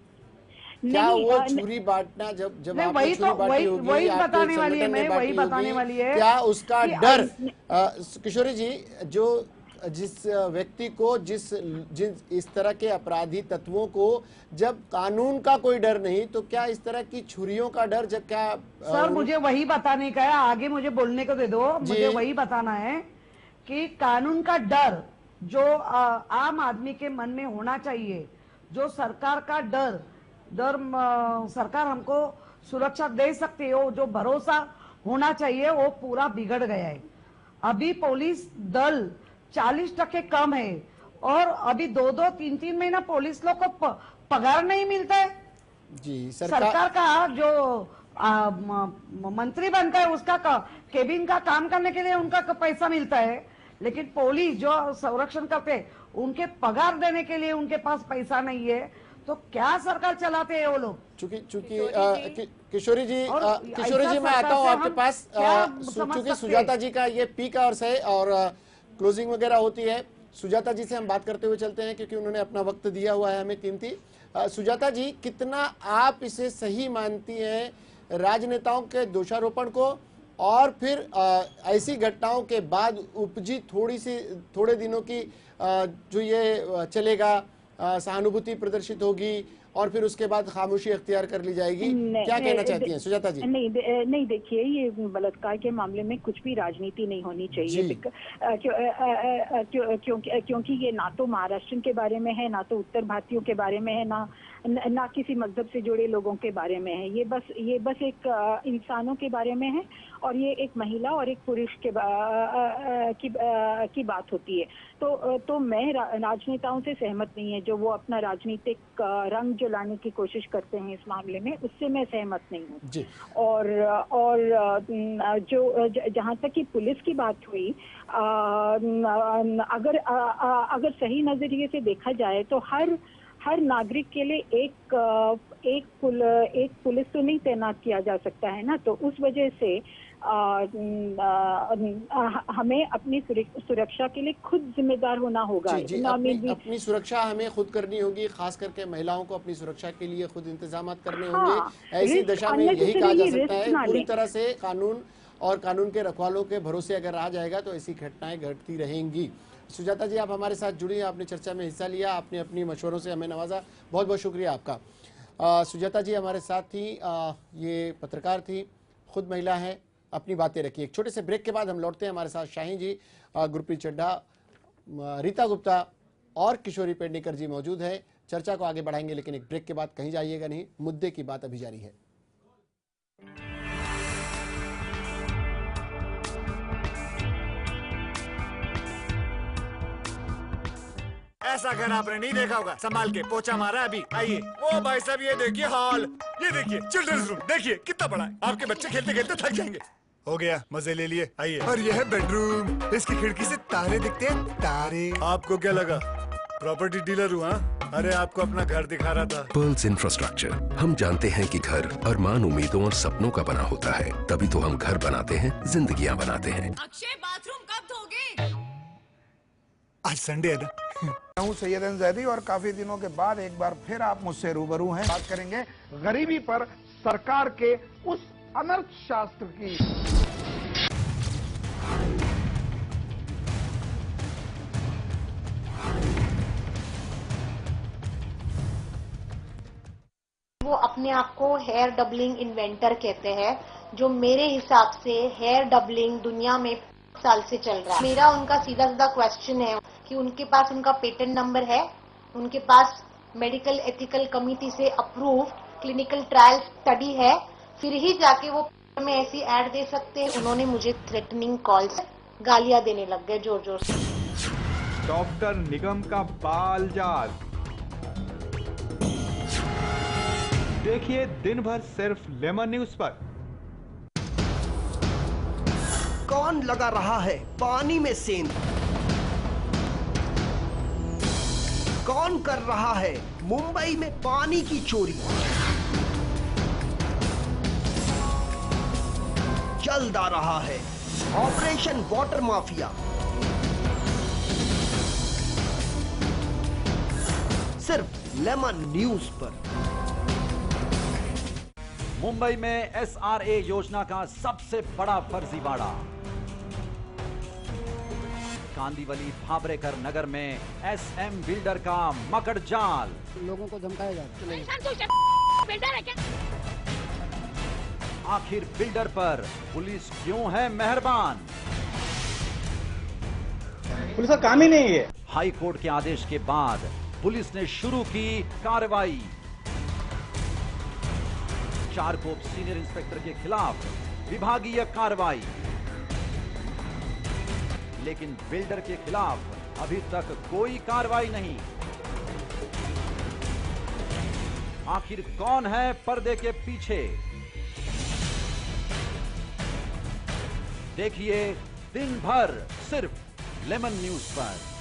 क्या नहीं, वो छुरी बांटना जब नहीं, आपने वही छुरी तो- बांटी होगी, वही आपके बताने वाली है, संगठन ने मैं बांटी वही बताने होगी, वाली है क्या उसका कि डर किशोरी जी जो जिस व्यक्ति को जिस इस तरह के अपराधी तत्वों को जब कानून का कोई डर नहीं तो क्या इस तरह की छुरियों का डर जब क्या सर मुझे वही बताने का है, आगे मुझे बोलने को दे दो। मुझे वही बताना है कि कानून का डर जो आम आदमी के मन में होना चाहिए, जो सरकार का डर सरकार हमको सुरक्षा दे सकती है, वो जो भरोसा होना चाहिए वो पूरा बिगड़ गया है। अभी पुलिस दल 40% कम है और अभी 2-2, 3-3 महीना पुलिस लोग को पगार नहीं मिलता है। जी सरकार का जो मंत्री बनता है उसका केबिन का काम करने के लिए उनका पैसा मिलता है, लेकिन पुलिस जो संरक्षण करते हैं उनके पगार देने के लिए उनके पास पैसा नहीं है। तो क्या सरकार चलाते हैं वो लोग? चूंकि किशोरी जी मैं आता हूँ आपके पास, चूंकि सुजाता जी का ये पीक आवर्स है और क्लोजिंग वगैरह होती है। सुजाता जी से हम बात करते हुए चलते हैं क्योंकि उन्होंने अपना वक्त दिया हुआ है हमें कीमती। सुजाता जी, कितना आप इसे सही मानती हैं राजनेताओं के दोषारोपण को और फिर ऐसी घटनाओं के बाद उपजी थोड़े दिनों की जो ये चलेगा सहानुभूति प्रदर्शित होगी और फिर उसके बाद खामोशी अख्तियार कर ली जाएगी, क्या कहना चाहती हैं सुजाता जी? नहीं देखिए, ये बलात्कार के मामले में कुछ भी राजनीति नहीं होनी चाहिए, क्योंकि ये ना तो महाराष्ट्र के बारे में है, ना तो उत्तर भारतीयों के बारे में है, ना किसी मजहब से जुड़े लोगों के बारे में है। ये बस एक इंसानों के बारे में है और ये एक महिला और एक पुरुष की बात होती है। तो मैं राजनेताओं से सहमत नहीं है जो वो अपना राजनीतिक रंग जो लाने की कोशिश करते हैं इस मामले में, उससे मैं सहमत नहीं हूँ। और जो जहाँ तक कि पुलिस की बात हुई, अगर सही नजरिए से देखा जाए तो हर नागरिक के लिए एक पुलिस तो नहीं तैनात किया जा सकता है ना। तो उस वजह से हमें अपनी सुरक्षा के लिए खुद जिम्मेदार होना होगा। अपनी सुरक्षा हमें खुद करनी होगी, खास करके महिलाओं को अपनी सुरक्षा के लिए खुद इंतजामात करने होंगे। ऐसी दशा में यही कहा जा सकता है पूरी तरह से कानून और कानून के रखवालों के भरोसे अगर रहा जाएगा तो ऐसी घटनाएं घटती रहेंगी। सुजाता जी, आप हमारे साथ जुड़ी, आपने चर्चा में हिस्सा लिया, आपने अपनी मशवरों से हमें नवाजा, बहुत बहुत शुक्रिया आपका। सुजाता जी हमारे साथ थी, ये पत्रकार थी, खुद महिला है, अपनी बातें रखी। एक छोटे से ब्रेक के बाद हम लौटते हैं। हमारे साथ शाहीन जी, गुरप्रीत चड्ढा, रीता गुप्ता और किशोरी पेडनेकर जी मौजूद है। चर्चा को आगे बढ़ाएंगे, लेकिन एक ब्रेक के बाद कहीं जाइएगा नहीं, मुद्दे की बात अभी जारी है। ऐसा घर आपने नहीं देखा होगा, संभाल के पोछा मारा अभी। आइए, वो भाई साहब ये देखिए हॉल, ये देखिए चिल्ड्रंस रूम, देखिए कितना बड़ा है। आपके बच्चे खेलते खेलते थक जाएंगे। हो गया, मजे ले लिए। आइए। और यह है बेडरूम, इसकी खिड़की से तारे दिखते हैं, तारे। आपको क्या लगा प्रॉपर्टी डीलर हुआ? अरे आपको अपना घर दिखा रहा था। पर्ल्स इंफ्रास्ट्रक्चर, हम जानते हैं कि घर अरमान, उम्मीदों और सपनों का बना होता है, तभी तो हम घर बनाते हैं, जिंदगियां बनाते हैं। अक्षय, बाथरूम कब धोगे? आज संडे है ना। हूँ सैयद जैदी और काफी दिनों के बाद एक बार फिर आप मुझसे रूबरू हैं। बात करेंगे गरीबी पर सरकार के उस अनर्थ शास्त्र की। वो अपने आप को हेयर डबलिंग इन्वेंटर कहते हैं, जो मेरे हिसाब से हेयर डबलिंग दुनिया में साल से चल रहा है। मेरा उनका सीधा सीधा क्वेश्चन है कि उनके पास उनका पेटेंट नंबर है, उनके पास मेडिकल एथिकल कमिटी से अप्रूव्ड क्लिनिकल ट्रायल स्टडी है, फिर ही जाके वो में ऐसी ऐड दे सकते हैं। उन्होंने मुझे थ्रेटनिंग कॉल्स, गालियां देने लग गए जोर जोर से। डॉक्टर निगम का बाल जाल देखिए दिन भर सिर्फ लेमन न्यूज पर। कौन लगा रहा है पानी में सेंध? कौन कर रहा है मुंबई में पानी की चोरी? जल्द आ रहा है ऑपरेशन वाटर माफिया। सिर्फ लेमन न्यूज पर। मुंबई में SRA योजना का सबसे बड़ा फर्जीवाड़ा। कांदीवली भाबरेकर नगर में SM बिल्डर का मकड़ जाल। लोगों को धमकाया जा रहा है। आखिर बिल्डर पर पुलिस क्यों है मेहरबान? पुलिस का काम ही नहीं है। हाई कोर्ट के आदेश के बाद पुलिस ने शुरू की कार्रवाई। चारकोप सीनियर इंस्पेक्टर के खिलाफ विभागीय कार्रवाई, लेकिन बिल्डर के खिलाफ अभी तक कोई कार्रवाई नहीं। आखिर कौन है पर्दे के पीछे? देखिए दिन भर सिर्फ लेमन न्यूज पर।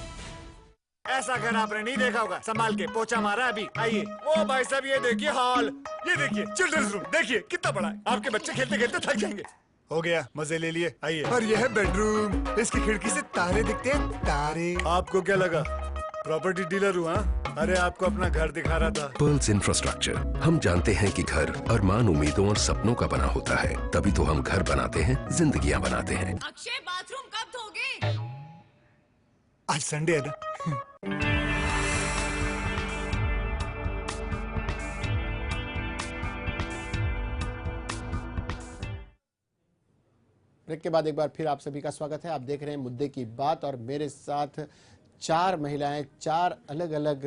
ऐसा घर आपने नहीं देखा होगा, संभाल के पोछा मारा अभी। आइए। ओ भाई साहब ये देखिए हॉल, ये देखिए चिल्ड्रंस रूम, देखिए कितना बड़ा है। आपके बच्चे खेलते खेलते थक जाएंगे। हो गया, मजे ले लिए। आइए। और यह है बेडरूम, इसकी खिड़की से तारे दिखते हैं, तारे। आपको क्या लगा प्रॉपर्टी डीलर हुआ? अरे आपको अपना घर दिखा रहा था। Pearls infrastructure. हम जानते हैं कि घर अरमान, उम्मीदों और सपनों का बना होता है, तभी तो हम घर बनाते हैं, जिंदगियां बनाते हैं। अक्षय बाथरूम कब धोगे? आज संडे है ना। ब्रेक के बाद एक बार फिर आप सभी का स्वागत है। आप देख रहे हैं मुद्दे की बात और मेरे साथ चार महिलाएं, चार अलग अलग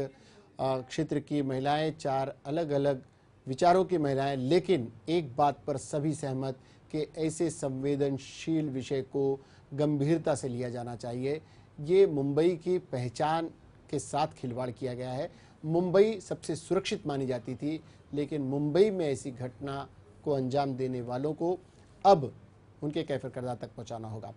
क्षेत्र की महिलाएं, चार अलग अलग विचारों की महिलाएं, लेकिन एक बात पर सभी सहमत कि ऐसे संवेदनशील विषय को गंभीरता से लिया जाना चाहिए। ये मुंबई की पहचान के साथ खिलवाड़ किया गया है। मुंबई सबसे सुरक्षित मानी जाती थी, लेकिन मुंबई में ऐसी घटना को अंजाम देने वालों को अब उनके कैफियत किरदार तक पहुंचाना होगा।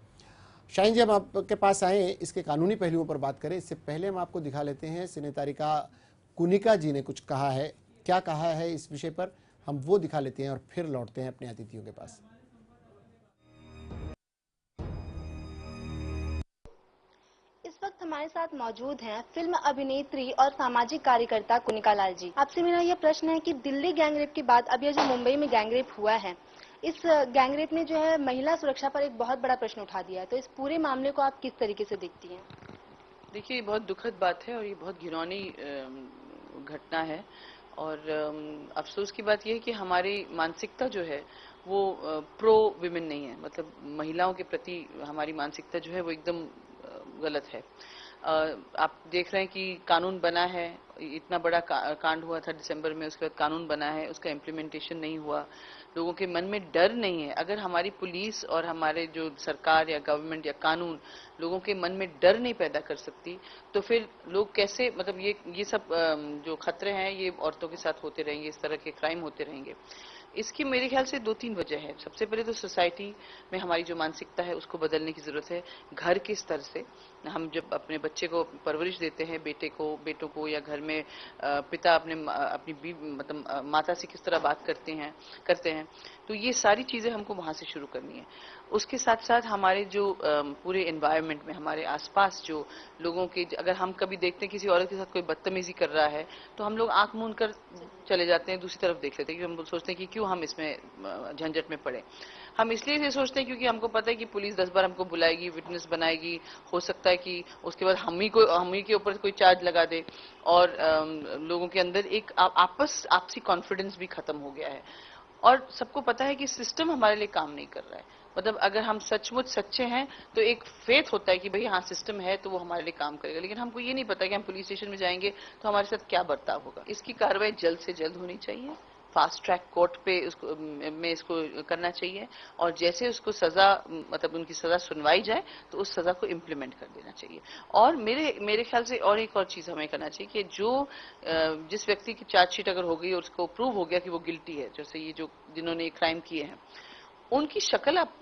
शाहीन जी, हम आपके पास आए इसके कानूनी पहलुओं पर बात करें, इससे पहले हम आपको दिखा लेते हैं सिने तारिका कुनिका जी ने कुछ कहा है। क्या कहा है इस विषय पर, हम वो दिखा लेते हैं और फिर लौटते हैं अपने अतिथियों के पास। इस वक्त हमारे साथ मौजूद हैं फिल्म अभिनेत्री और सामाजिक कार्यकर्ता कुनिका लाल जी। आपसे मेरा यह प्रश्न है कि दिल्ली गैंगरेप के बाद अब यह जो मुंबई में गैंगरेप हुआ है, इस गैंगरेप ने जो है महिला सुरक्षा पर एक बहुत बड़ा प्रश्न उठा दिया है, तो इस पूरे मामले को आप किस तरीके से देखती हैं? देखिए, ये बहुत दुखद बात है और ये बहुत घिनौनी घटना है और अफसोस की बात यह है कि हमारी मानसिकता जो है वो प्रो विमेन नहीं है। मतलब महिलाओं के प्रति हमारी मानसिकता जो है वो एकदम गलत है। आप देख रहे हैं कि कानून बना है, इतना बड़ा कांड हुआ था दिसंबर में, उसके बाद कानून बना है, उसका इम्प्लीमेंटेशन नहीं हुआ, लोगों के मन में डर नहीं है। अगर हमारी पुलिस और हमारे जो सरकार या गवर्नमेंट या कानून लोगों के मन में डर नहीं पैदा कर सकती, तो फिर लोग कैसे, मतलब ये सब जो खतरे हैं ये औरतों के साथ होते रहेंगे, इस तरह के क्राइम होते रहेंगे। इसकी मेरे ख्याल से दो तीन वजह है। सबसे पहले तो सोसाइटी में हमारी जो मानसिकता है उसको बदलने की जरूरत है। घर के स्तर से हम जब अपने बच्चे को परवरिश देते हैं, बेटों को या घर में पिता अपनी मतलब माता से किस तरह बात करते हैं, तो ये सारी चीजें हमको वहां से शुरू करनी है। उसके साथ साथ हमारे जो पूरे एनवायरनमेंट में हमारे आसपास जो लोगों के, अगर हम कभी देखते हैं किसी औरत के साथ कोई बदतमीजी कर रहा है तो हम लोग आंख मूंद कर चले जाते हैं, दूसरी तरफ देख लेते हैं, क्योंकि हम सोचते हैं कि क्यों हम इसमें झंझट में पड़े। हम इसलिए ये सोचते हैं क्योंकि हमको पता है कि पुलिस 10 बार हमको बुलाएगी, विटनेस बनाएगी, हो सकता है कि उसके बाद हम ही के ऊपर कोई चार्ज लगा दे, और लोगों के अंदर एक आपसी कॉन्फिडेंस भी खत्म हो गया है। और सबको पता है कि सिस्टम हमारे लिए काम नहीं कर रहा है। मतलब अगर हम सचमुच सच्चे हैं तो एक फेथ होता है कि भाई हाँ सिस्टम है तो वो हमारे लिए काम करेगा, लेकिन हमको ये नहीं पता कि हम पुलिस स्टेशन में जाएंगे तो हमारे साथ क्या बर्ताव होगा। इसकी कार्रवाई जल्द से जल्द होनी चाहिए फास्ट ट्रैक कोर्ट पे उसको में इसको करना चाहिए, और जैसे उसको सजा मतलब उनकी सजा सुनवाई जाए तो उस सजा को इम्प्लीमेंट कर देना चाहिए। और मेरे ख्याल से और एक और चीज हमें करना चाहिए कि जो जिस व्यक्ति की चार्जशीट अगर हो गई और उसको प्रूव हो गया कि वो गिल्टी है, जैसे ये जो जिन्होंने ये क्राइम किए हैं, उनकी शक्ल आप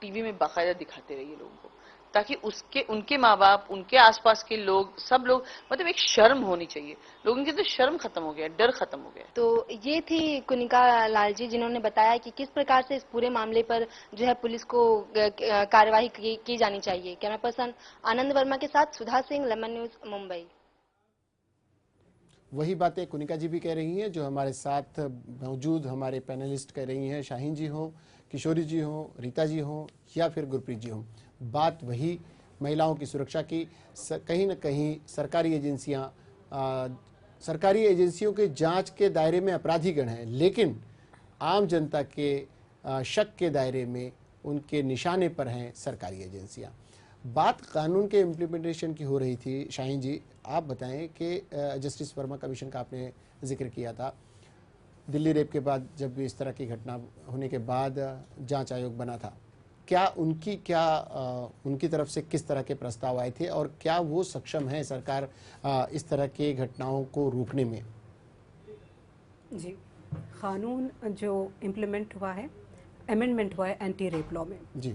टीवी में बाकायदा दिखाते रहिए लोगों को, ताकि उनके माँ बाप, उनके आसपास के लोग, सब लोग, मतलब एक शर्म होनी चाहिए लोगों की। तो शर्म खत्म हो गया, डर खत्म हो गया। तो ये थी कुनिका लाल जी, जिन्होंने बताया कि किस प्रकार से इस पूरे मामले पर जो है पुलिस को कार्यवाही की जानी चाहिए। कैमरा पर्सन आनंद वर्मा के साथ सुधा सिंह, लेमन न्यूज, मुंबई। वही बातें कुनिका जी भी कह रही हैं जो हमारे साथ मौजूद हमारे पैनलिस्ट कह रही हैं, शाहीन जी हो, किशोरी जी हो, रीता जी हो या फिर गुरप्रीत जी हो। बात वही महिलाओं की सुरक्षा की। कहीं न कहीं सरकारी एजेंसियों के जांच के दायरे में अपराधीगण हैं, लेकिन आम जनता के शक के दायरे में उनके निशाने पर हैं सरकारी एजेंसियां। बात कानून के इम्प्लीमेंटेशन की हो रही थी। शाहीन जी, आप बताएं कि जस्टिस वर्मा कमीशन का आपने जिक्र किया था। दिल्ली रेप के बाद जब इस तरह की घटना होने के बाद जांच आयोग बना था, क्या उनकी तरफ से किस तरह के प्रस्ताव आए थे और क्या वो सक्षम है सरकार इस तरह की घटनाओं को रोकने में? जी, कानून जो इम्प्लीमेंट हुआ है, अमेंडमेंट हुआ है एंटी रेप लॉ में जी,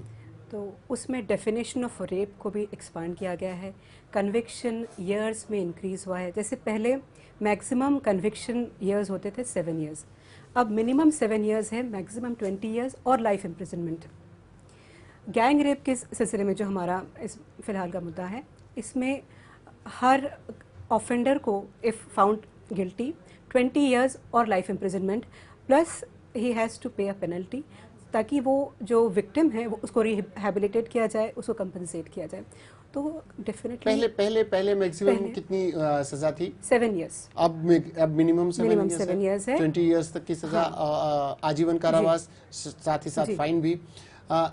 तो उसमें डेफिनेशन ऑफ रेप को भी एक्सपांड किया गया है। कन्विक्शन ईयर्स में इंक्रीज हुआ है। जैसे पहले मैक्सिमम कन्विक्शन ईयर्स होते थे 7 ईयर्स, अब मिनिमम 7 ईयर्स है, मैक्सिमम 20 ईयर्स और लाइफ इम्प्रिजनमेंट। गैंग रेप के सिलसिले में जो हमारा इस फिलहाल का मुद्दा है, इसमें हर ऑफेंडर को इफ़ फाउंड गिल्टी 20 ईयर्स और life imprisonment plus he has to pay a penalty, ताकि वो जो विक्टिम है वो उसको रिहेबिलिटेट किया जाए, उसको कंपनसेट किया जाए। तो डेफिनेटली पहले मैक्सिमम कितनी सजा थी? 7 ईयर्स। अब मिनिमम 7 ईयर्स है। 20 ईयर्स तक की सजा, आजीवन कारावास, साथ ही साथ फाइन भी।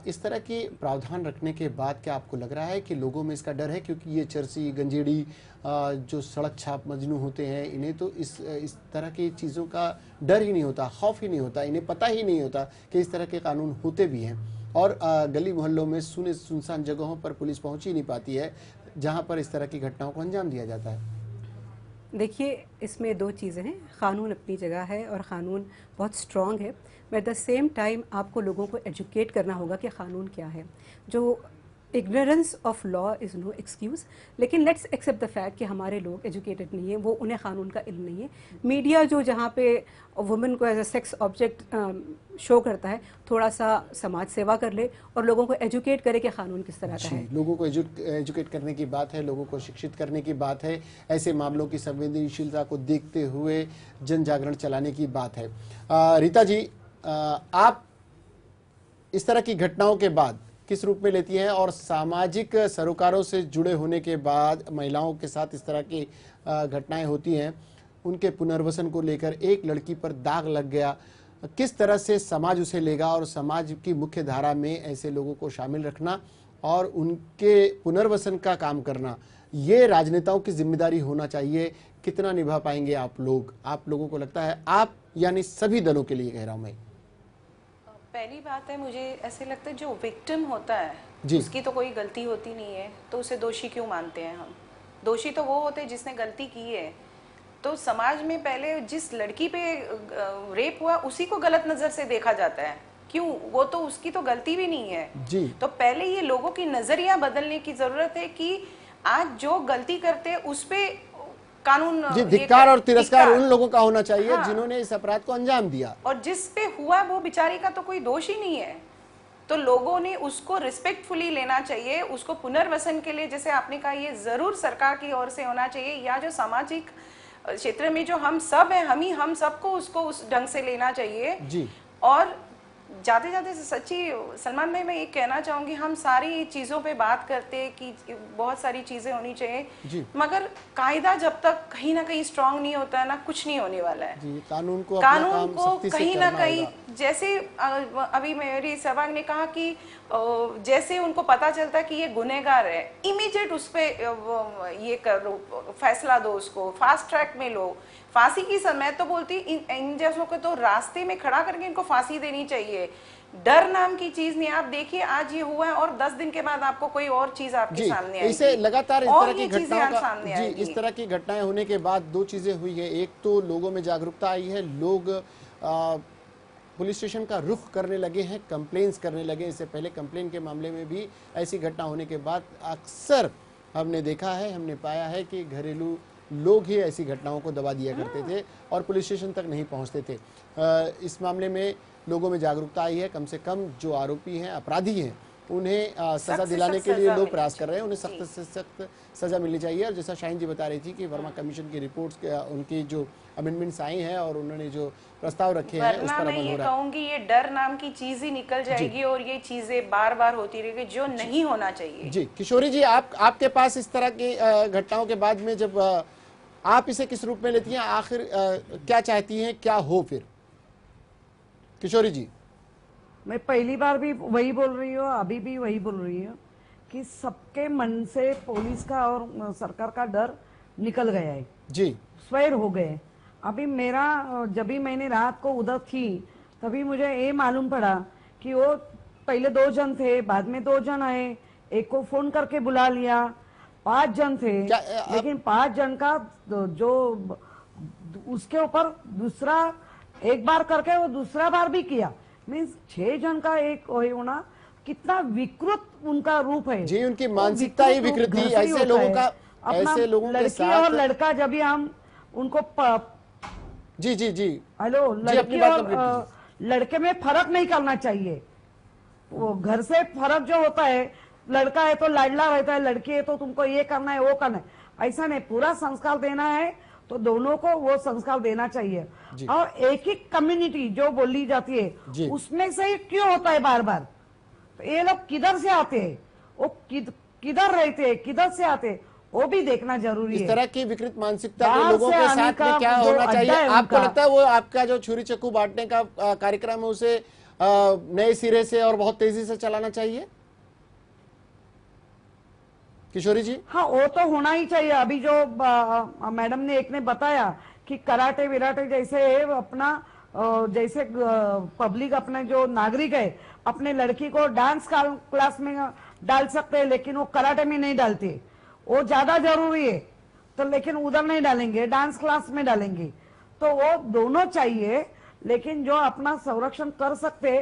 इस तरह के प्रावधान रखने के बाद क्या आपको लग रहा है कि लोगों में इसका डर है? क्योंकि ये चरसी, गंजेड़ी, जो सड़क छाप मजनू होते हैं, इन्हें तो इस तरह की चीज़ों का डर ही नहीं होता, खौफ ही नहीं होता, इन्हें पता ही नहीं होता कि इस तरह के कानून होते भी हैं। और गली मोहल्लों में सुनसान जगहों पर पुलिस पहुंच ही नहीं पाती है जहां पर इस तरह की घटनाओं को अंजाम दिया जाता है। देखिए, इसमें 2 चीज़ें हैं। कानून अपनी जगह है और क़ानून बहुत स्ट्रॉन्ग है, but at the same time आपको लोगों को एजुकेट करना होगा कि क़ानून क्या है। जो ignorance of law is no excuse, लेकिन लेट्स एक्सेप्ट द फैक्ट कि हमारे लोग एजुकेटेड नहीं है, वो उन्हें क़ानून का इल्म नहीं है। मीडिया जो जहाँ पे वुमेन को as a sex object show करता है, थोड़ा सा समाज सेवा कर ले और लोगों को एजुकेट करे कि क़ानून किस तरह का है। लोगों को एजुकेट करने की बात है, लोगों को शिक्षित करने की बात है, ऐसे मामलों की संवेदनशीलता को देखते हुए जन जागरण चलाने की बात है। रीता जी, आप इस तरह की घटनाओं के बाद किस रूप में लेती हैं और सामाजिक सरोकारों से जुड़े होने के बाद महिलाओं के साथ इस तरह की घटनाएं होती हैं, उनके पुनर्वसन को लेकर एक लड़की पर दाग लग गया, किस तरह से समाज उसे लेगा और समाज की मुख्य धारा में ऐसे लोगों को शामिल रखना और उनके पुनर्वसन का काम करना, ये राजनेताओं की जिम्मेदारी होना चाहिए। कितना निभा पाएंगे आप लोग? आप लोगों को लगता है, आप यानी सभी दलों के लिए कह रहा हूं मैं। पहली बात है, मुझे ऐसे लगता है जो विक्टिम होता है उसकी तो कोई गलती होती नहीं है, तो उसे दोषी क्यों मानते हैं हम? दोषी तो वो होते हैं जिसने गलती की है। तो समाज में पहले जिस लड़की पे रेप हुआ उसी को गलत नजर से देखा जाता है। क्यों? वो तो उसकी तो गलती भी नहीं है जी। तो पहले ये लोगों की नजरिया बदलने की जरूरत है कि आज जो गलती करते हैं उस पे कानून जी, धिक्कार और तिरस्कार उन लोगों का होना चाहिए जिन्होंने इस अपराध को अंजाम दिया, और जिस पे हुआ वो बेचारी का तो कोई दोष ही नहीं है। तो लोगों ने उसको रिस्पेक्टफुली लेना चाहिए, उसको पुनर्वसन के लिए, जैसे आपने कहा, ये जरूर सरकार की ओर से होना चाहिए, या जो सामाजिक क्षेत्र में जो हम सब हैं, हम सबको उसको उस ढंग से लेना चाहिए जी। और जाते जाते सच्ची सलमान भाई, मैं ये कहना चाहूंगी, हम सारी चीजों पे बात करते हैं कि बहुत सारी चीजें होनी चाहिए, मगर कायदा जब तक कहीं ना कहीं स्ट्रांग नहीं होता है ना, कुछ नहीं होने वाला है। जी, कानून को कहीं ना कहीं जैसे अभी मेरी सहवाग ने कहा कि जैसे उनको पता चलता कि ये गुनहगार है, इमीडिएट उस पर ये करो, फैसला दो, उसको फास्ट ट्रैक में लो। फांसी की समय तो बोलती इन जैसों को तो रास्ते में खड़ा करके इनको फांसी देनी चाहिए। डर नाम की चीज नहीं। आप देखिए आज ये हुआ है और 10 दिन के बाद आपको कोई और चीज आपके सामने आएगी। इसे लगातार इस तरह की घटनाओं का सामने जी, इस तरह की घटनाएं होने के बाद दो चीजें हुई है। एक तो लोगों में जागरूकता आई है, लोग पुलिस स्टेशन का रुख करने लगे हैं, कंप्लेन्स करने लगे। इससे पहले कंप्लेन के मामले में भी ऐसी घटना होने के बाद अक्सर हमने देखा है, हमने पाया है कि घरेलू लोग ही ऐसी घटनाओं को दबा दिया करते थे और पुलिस स्टेशन तक नहीं पहुंचते थे। इस मामले में लोगों में जागरूकता आई है। कम से कम जो आरोपी हैं, अपराधी हैं, उन्हें सजा दिलाने के लिए लोग प्रयास कर रहे हैं। उन्हें सख्त से सख्त सजा मिलनी चाहिए। और जैसा शाहीन जी बता रही थी कि वर्मा कमीशन की रिपोर्ट्स उनकी जो अमेंडमेंट्स आई हैं और उन्होंने जो प्रस्ताव रखे हैं उस पर अमल हो रहा है। कहूंगी ये डर नाम की चीज ही निकल जाएगी और ये चीजें बार बार होती रहेगी जो नहीं होना चाहिए। जी किशोरी जी, आपके पास इस तरह की घटनाओं के बाद में जब आप इसे किस रूप में लेती हैं, आखिर क्या चाहती हैं, क्या हो फिर? किशोरी जी। मैं पहली बार भी वही बोल रही हूँ, अभी भी वही बोल रही हूँ कि सबके मन से पुलिस का और सरकार का डर निकल गया है जी, स्वैर हो गए। अभी मेरा जब भी मैंने रात को उधर थी तभी मुझे ये मालूम पड़ा कि वो पहले 2 जन थे, बाद में 2 जन आए, एक को फोन करके बुला लिया, 5 जन थे। लेकिन 5 जन का जो उसके ऊपर दूसरा एक बार करके वो दूसरा बार भी किया, मीन्स 6 जन का एक होना कितना विकृत उनका रूप है जी। उनकी मानसिकता ही विकृत थी। ऐसे लोगों का, ऐसे लोगों के साथ और लड़का जब भी हम उनको जी जी जी हेलो, लड़की और लड़के में फर्क नहीं करना चाहिए। वो घर से फर्क जो होता है, लड़का है तो लाडला रहता है, लड़की है तो तुमको ये करना है वो करना है, ऐसा नहीं। पूरा संस्कार देना है तो दोनों को वो संस्कार देना चाहिए। और एक ही कम्युनिटी जो बोली जाती है उसमें से ही क्यों होता है बार बार? तो ये लोग किधर से आते हैं, वो किधर रहते हैं, किधर से आते हैं, वो भी देखना जरूरी है। इस तरह की विकृत मानसिकता के लोगों के साथ में क्या होना चाहिए? आपको लगता है वो आपका जो छुरी चक्कू बांटने का कार्यक्रम है उसे नए सिरे से और बहुत तेजी से चलाना चाहिए? किशोरी जी। हाँ, वो तो होना ही चाहिए। अभी जो मैडम ने एक ने बताया कि कराटे विराटे जैसे अपना जैसे पब्लिक अपने जो नागरिक है अपने लड़की को डांस क्लास में डाल सकते हैं, लेकिन वो कराटे में नहीं डालते, वो ज्यादा जरूरी है तो लेकिन उधर नहीं डालेंगे, डांस क्लास में डालेंगे। तो वो दोनों चाहिए, लेकिन जो अपना संरक्षण कर सकते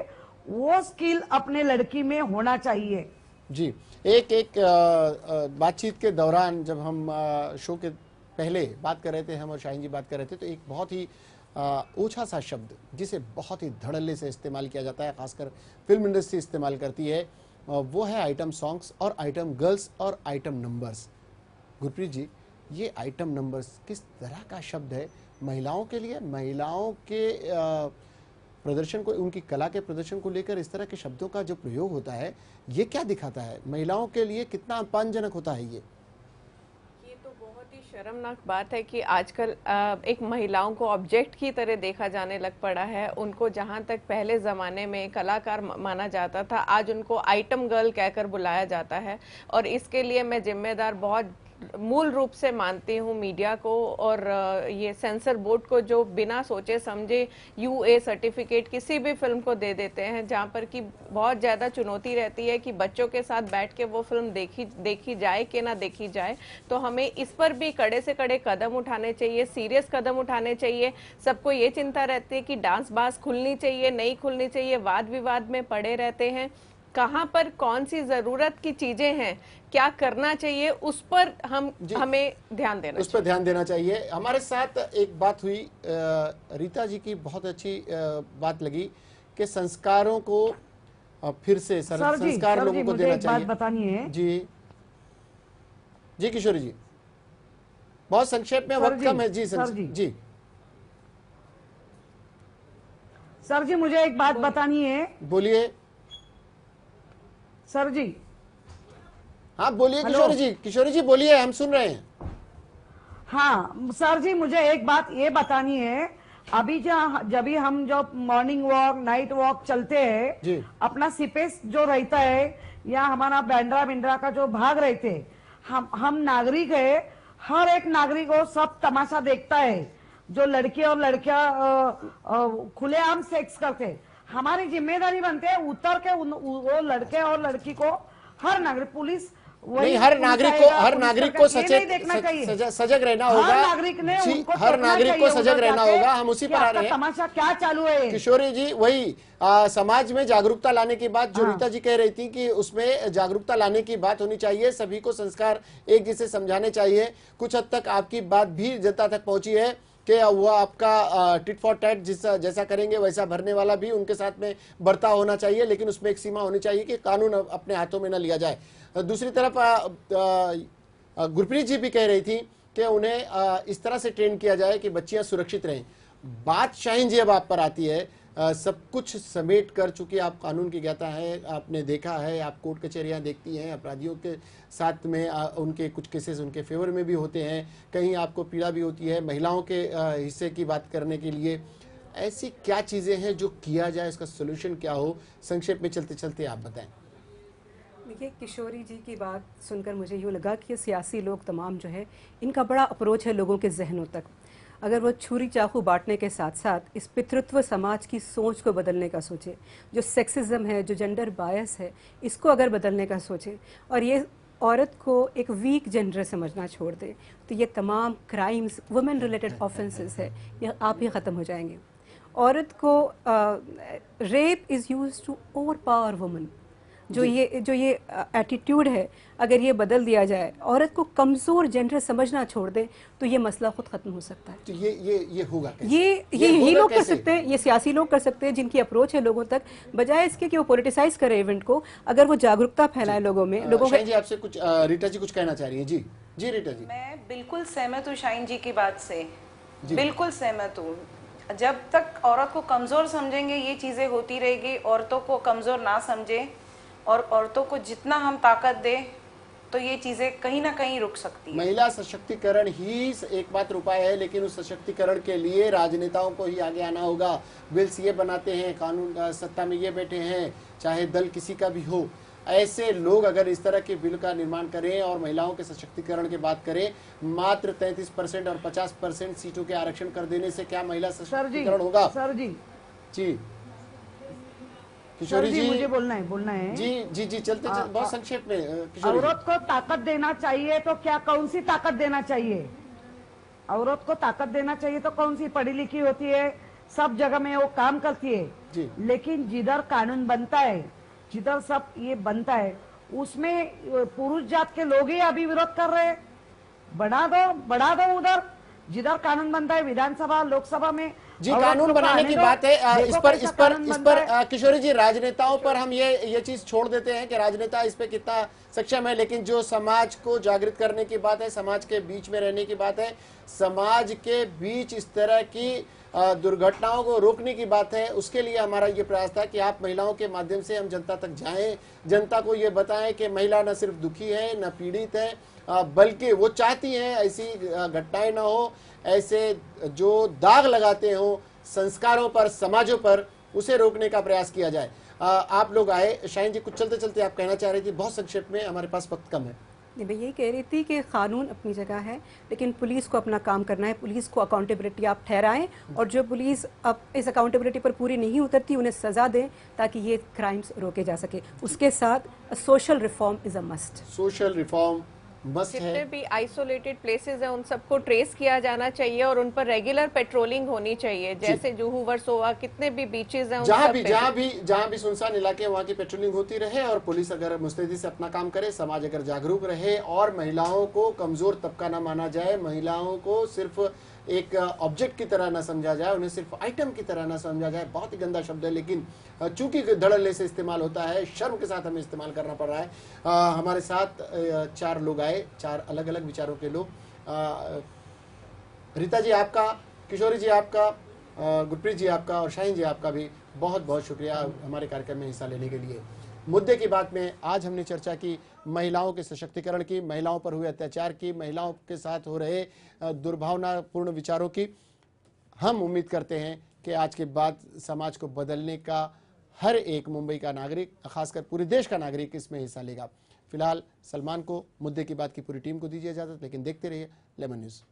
वो स्किल अपने लड़की में होना चाहिए। जी, एक बातचीत के दौरान जब हम शो के पहले बात कर रहे थे, हम और शाहीन जी बात कर रहे थे, तो एक बहुत ही ओछा सा शब्द जिसे बहुत ही धड़ल्ले से इस्तेमाल किया जाता है, खासकर फिल्म इंडस्ट्री इस्तेमाल करती है, वो है आइटम सॉन्ग्स और आइटम गर्ल्स और आइटम नंबर्स। गुरप्रीत जी, ये आइटम नंबर्स किस तरह का शब्द है महिलाओं के लिए? महिलाओं के प्रदर्शन को, उनकी कला के प्रदर्शन को लेकर इस तरह के शब्दों का जो प्रयोग होता है, ये क्या दिखाता है? महिलाओं के लिए कितना अपमानजनक होता है ये तो बहुत ही शर्मनाक बात है कि आजकल एक महिलाओं को ऑब्जेक्ट की तरह देखा जाने लग पड़ा है। उनको जहां तक पहले ज़माने में कलाकार माना जाता था, आज उनको आइटम गर्ल कहकर बुलाया जाता है। और इसके लिए मैं जिम्मेदार बहुत मूल रूप से मानती हूँ मीडिया को और ये सेंसर बोर्ड को, जो बिना सोचे समझे UA सर्टिफिकेट किसी भी फिल्म को दे देते हैं, जहाँ पर कि बहुत ज़्यादा चुनौती रहती है कि बच्चों के साथ बैठ के वो फिल्म देखी जाए कि ना देखी जाए। तो हमें इस पर भी कड़े से कड़े कदम उठाने चाहिए, सीरियस कदम उठाने चाहिए। सबको ये चिंता रहती है कि डांस बास खुलनी चाहिए, नहीं खुलनी चाहिए, वाद विवाद में पड़े रहते हैं। कहाँ पर कौन सी जरूरत की चीजें हैं, क्या करना चाहिए, उस पर हमें ध्यान देना, उस पर ध्यान देना चाहिए। हमारे साथ एक बात हुई, रीता जी की बहुत अच्छी बात लगी कि संस्कारों को फिर से संस्कार लोगों को देना चाहिए। बात बतानी है जी जी किशोरी जी, बहुत संक्षेप में, वक्त कम है जी। जी सर जी, मुझे एक बात बतानी है। बोलिए सर जी। हाँ बोलिए किशोरी जी। किशोरी जी बोलिए, हम सुन रहे हैं। हाँ सर जी, मुझे एक बात ये बतानी है। अभी जब भी हम जो मॉर्निंग वॉक नाइट वॉक चलते हैं, अपना सिपेस जो रहता है या हमारा बैंड्रा बिंड्रा का जो भाग रहते, हम नागरिक है, हर एक नागरिक को सब तमाशा देखता है। जो लड़के और लड़कियां खुलेआम सेक्स करते, हमारी जिम्मेदारी बनती है उतर के वो लड़के और लड़की को, हर नागरिक, पुलिस नहीं, हर नागरिक को सजग रहना होगा। हर नागरिक को सजग रहना होगा। हम उसी पर आ रहे हैं। तमाशा क्या चालू है किशोरी जी? वही समाज में जागरूकता लाने की बात जो रीता जी कह रही थी कि उसमें जागरूकता लाने की बात होनी चाहिए, सभी को संस्कार एक जैसे समझाने चाहिए। कुछ हद तक आपकी बात भी जनता तक पहुंची है कि वो आपका टिट फॉर टैट जैसा करेंगे वैसा भरने वाला भी उनके साथ में बर्ताव होना चाहिए, लेकिन उसमें एक सीमा होनी चाहिए कि कानून अपने हाथों में न लिया जाए। दूसरी तरफ गुरप्रीत जी भी कह रही थी कि उन्हें इस तरह से ट्रेन किया जाए कि बच्चियां सुरक्षित रहें। बात शाहीन जी अब आप पर आती है, सब कुछ समेट कर, चूंकि आप कानून की ज्ञाता है, आपने देखा है, आप कोर्ट कचहरियां देखती हैं, अपराधियों के साथ में उनके कुछ केसेस उनके फेवर में भी होते हैं, कहीं आपको पीड़ा भी होती है। महिलाओं के हिस्से की बात करने के लिए ऐसी क्या चीज़ें हैं जो किया जाए, इसका सोल्यूशन क्या हो? संक्षेप में चलते चलते आप बताएं। देखिए, किशोरी जी की बात सुनकर मुझे यूँ लगा कि सियासी लोग तमाम जो है, इनका बड़ा अप्रोच है लोगों के जहनों तक। अगर वो छुरी चाकू बांटने के साथ साथ इस पितृत्व समाज की सोच को बदलने का सोचे, जो सेक्सिज्म है, जो जेंडर बायस है, इसको अगर बदलने का सोचे और ये औरत को एक वीक जेंडर समझना छोड़ दे, तो ये तमाम क्राइम्स, वुमेन रिलेटेड ऑफेंसेस है, ये आप ही ख़त्म हो जाएंगे। औरत को rape is used to overpower woman. जो ये एटीट्यूड है, अगर ये बदल दिया जाए, औरत को कमज़ोर जेंडर समझना छोड़ दे, तो ये मसला खुद खत्म हो सकता है। तो ये होगा कैसे? ये यही लोग कर सकते हैं, ये सियासी लोग कर सकते हैं जिनकी अप्रोच है लोगों तक, बजाय इसके कि वो पॉलिटिसाइज करे इवेंट को। अगर वो जागरूकता फैलाए लोगों में, लोगों शाहीन जी आपसे कुछ, रीटा जी कुछ कहना चाह रही है। जी रीटा जी। मैं बिल्कुल सहमत हूँ शाहीन जी की बात से, बिल्कुल सहमत हूँ। जब तक औरत को कमजोर समझेंगे ये चीजें होती रहेगी, औरतों को कमजोर ना समझे और औरतों को जितना हम ताकत दे तो ये चीजें कहीं ना कहीं रुक सकती है। महिला सशक्तिकरण ही एकमात्र उपाय है, लेकिन उस सशक्तिकरण के लिए राजनेताओं को ही आगे आना होगा। बिल्स ये बनाते हैं, कानून सत्ता में ये बैठे हैं, चाहे दल किसी का भी हो, ऐसे लोग अगर इस तरह के बिल का निर्माण करें और महिलाओं के सशक्तिकरण की बात करें, मात्र 33% और 50% सीटों के आरक्षण कर देने से क्या महिला सशक्तिकरण होगा? सर जी किशोरी जी मुझे बोलना है। जी चलते बहुत संक्षेप में। औरत को ताकत देना चाहिए तो क्या, कौन सी ताकत देना चाहिए? औरत को ताकत देना चाहिए तो कौन सी? पढ़ी लिखी होती है, सब जगह में वो काम करती है, लेकिन जिधर कानून बनता है, जिधर सब ये बनता है, उसमें पुरुष जात के लोग ही अभी विरोध कर रहे हैं। बढ़ा दो उधर जिधर कानून बनता है, विधानसभा लोकसभा में कानून बनाने की बात है। इस पर किशोरी जी, राजनेताओं पर हम ये चीज छोड़ देते हैं कि राजनेता इस पे कितना सक्षम है, लेकिन जो समाज को जागृत करने की बात है, समाज के बीच में रहने की बात है, समाज के बीच इस तरह की दुर्घटनाओं को रोकने की बात है, उसके लिए हमारा ये प्रयास था कि आप महिलाओं के माध्यम से हम जनता तक जाएं, जनता को ये बताएं कि महिला न सिर्फ दुखी है, न पीड़ित है, बल्कि वो चाहती हैं ऐसी घटनाएं ना हो, ऐसे जो दाग लगाते हो संस्कारों पर, समाजों पर, उसे रोकने का प्रयास किया जाए। आप लोग आए। शाहीन जी कुछ चलते चलते आप कहना चाह रही थी, बहुत संक्षेप में, हमारे पास वक्त कम है। मैं यही कह रही थी कि कानून अपनी जगह है, लेकिन पुलिस को अपना काम करना है। पुलिस को अकाउंटेबिलिटी आप ठहराएं, और जो पुलिस अब इस अकाउंटेबिलिटी पर पूरी नहीं उतरती उन्हें सजा दें, ताकि ये क्राइम्स रोके जा सके। उसके साथ social reform is a must. Social reform must है। जितने भी आइसोलेटेड प्लेसेस हैं उन सबको ट्रेस किया जाना चाहिए और उन पर रेगुलर पेट्रोलिंग होनी चाहिए, जैसे जुहू, वर्सोवा, कितने भी बीचेस हैं, जहाँ भी सुनसान इलाके वहाँ की पेट्रोलिंग होती रहे, और पुलिस अगर मुस्तैदी से अपना काम करे, समाज अगर जागरूक रहे, और महिलाओं को कमजोर तबका न माना जाए, महिलाओं को सिर्फ एक ऑब्जेक्ट की तरह न समझा जाए, उन्हें सिर्फ आइटम की तरह न समझा जाए। बहुत ही गंदा शब्द है, लेकिन चूंकि धड़ल्ले से इस्तेमाल होता है, शर्म के साथ हमें इस्तेमाल करना पड़ रहा है। हमारे साथ 4 लोग आए, 4 अलग अलग विचारों के लोग। रीता जी आपका, किशोरी जी आपका, गुरप्रीत जी आपका और शाहीन जी आपका भी बहुत बहुत शुक्रिया हमारे कार्यक्रम में हिस्सा लेने के लिए। मुद्दे की बात में आज हमने चर्चा की महिलाओं के सशक्तिकरण की, महिलाओं पर हुए अत्याचार की, महिलाओं के साथ हो रहे दुर्भावनापूर्ण विचारों की। हम उम्मीद करते हैं कि आज के बाद समाज को बदलने का हर एक मुंबई का नागरिक, खासकर पूरे देश का नागरिक इसमें हिस्सा लेगा। फिलहाल सलमान को, मुद्दे की बात की पूरी टीम को दीजिए इजाजत, लेकिन देखते रहिए लेमन न्यूज।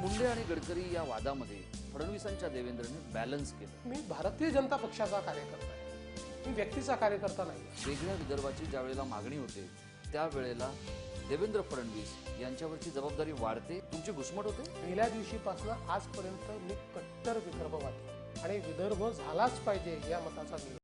मुंडे आणि गडकरी या वादामध्ये फडणवीसांच्या देवेंद्रने बॅलन्स केलं। मी भारतीय जनता पक्षाचा कार्यकर्ता आहे, मी व्यक्तीचा कार्यकर्ता नाही। वेगळ्या विदर्भाची ज्या वेळेला मागणी होते त्यावेळेला देवेंद्र फडणवीस यांच्यावरची जबाबदारी वाढते, तुमची घुसमट होते। पहिल्या दिवशीपासून आजपर्यंत मी कट्टर विदर्भवादी आणि विदर्भ झालाच पाहिजे या मताचा मी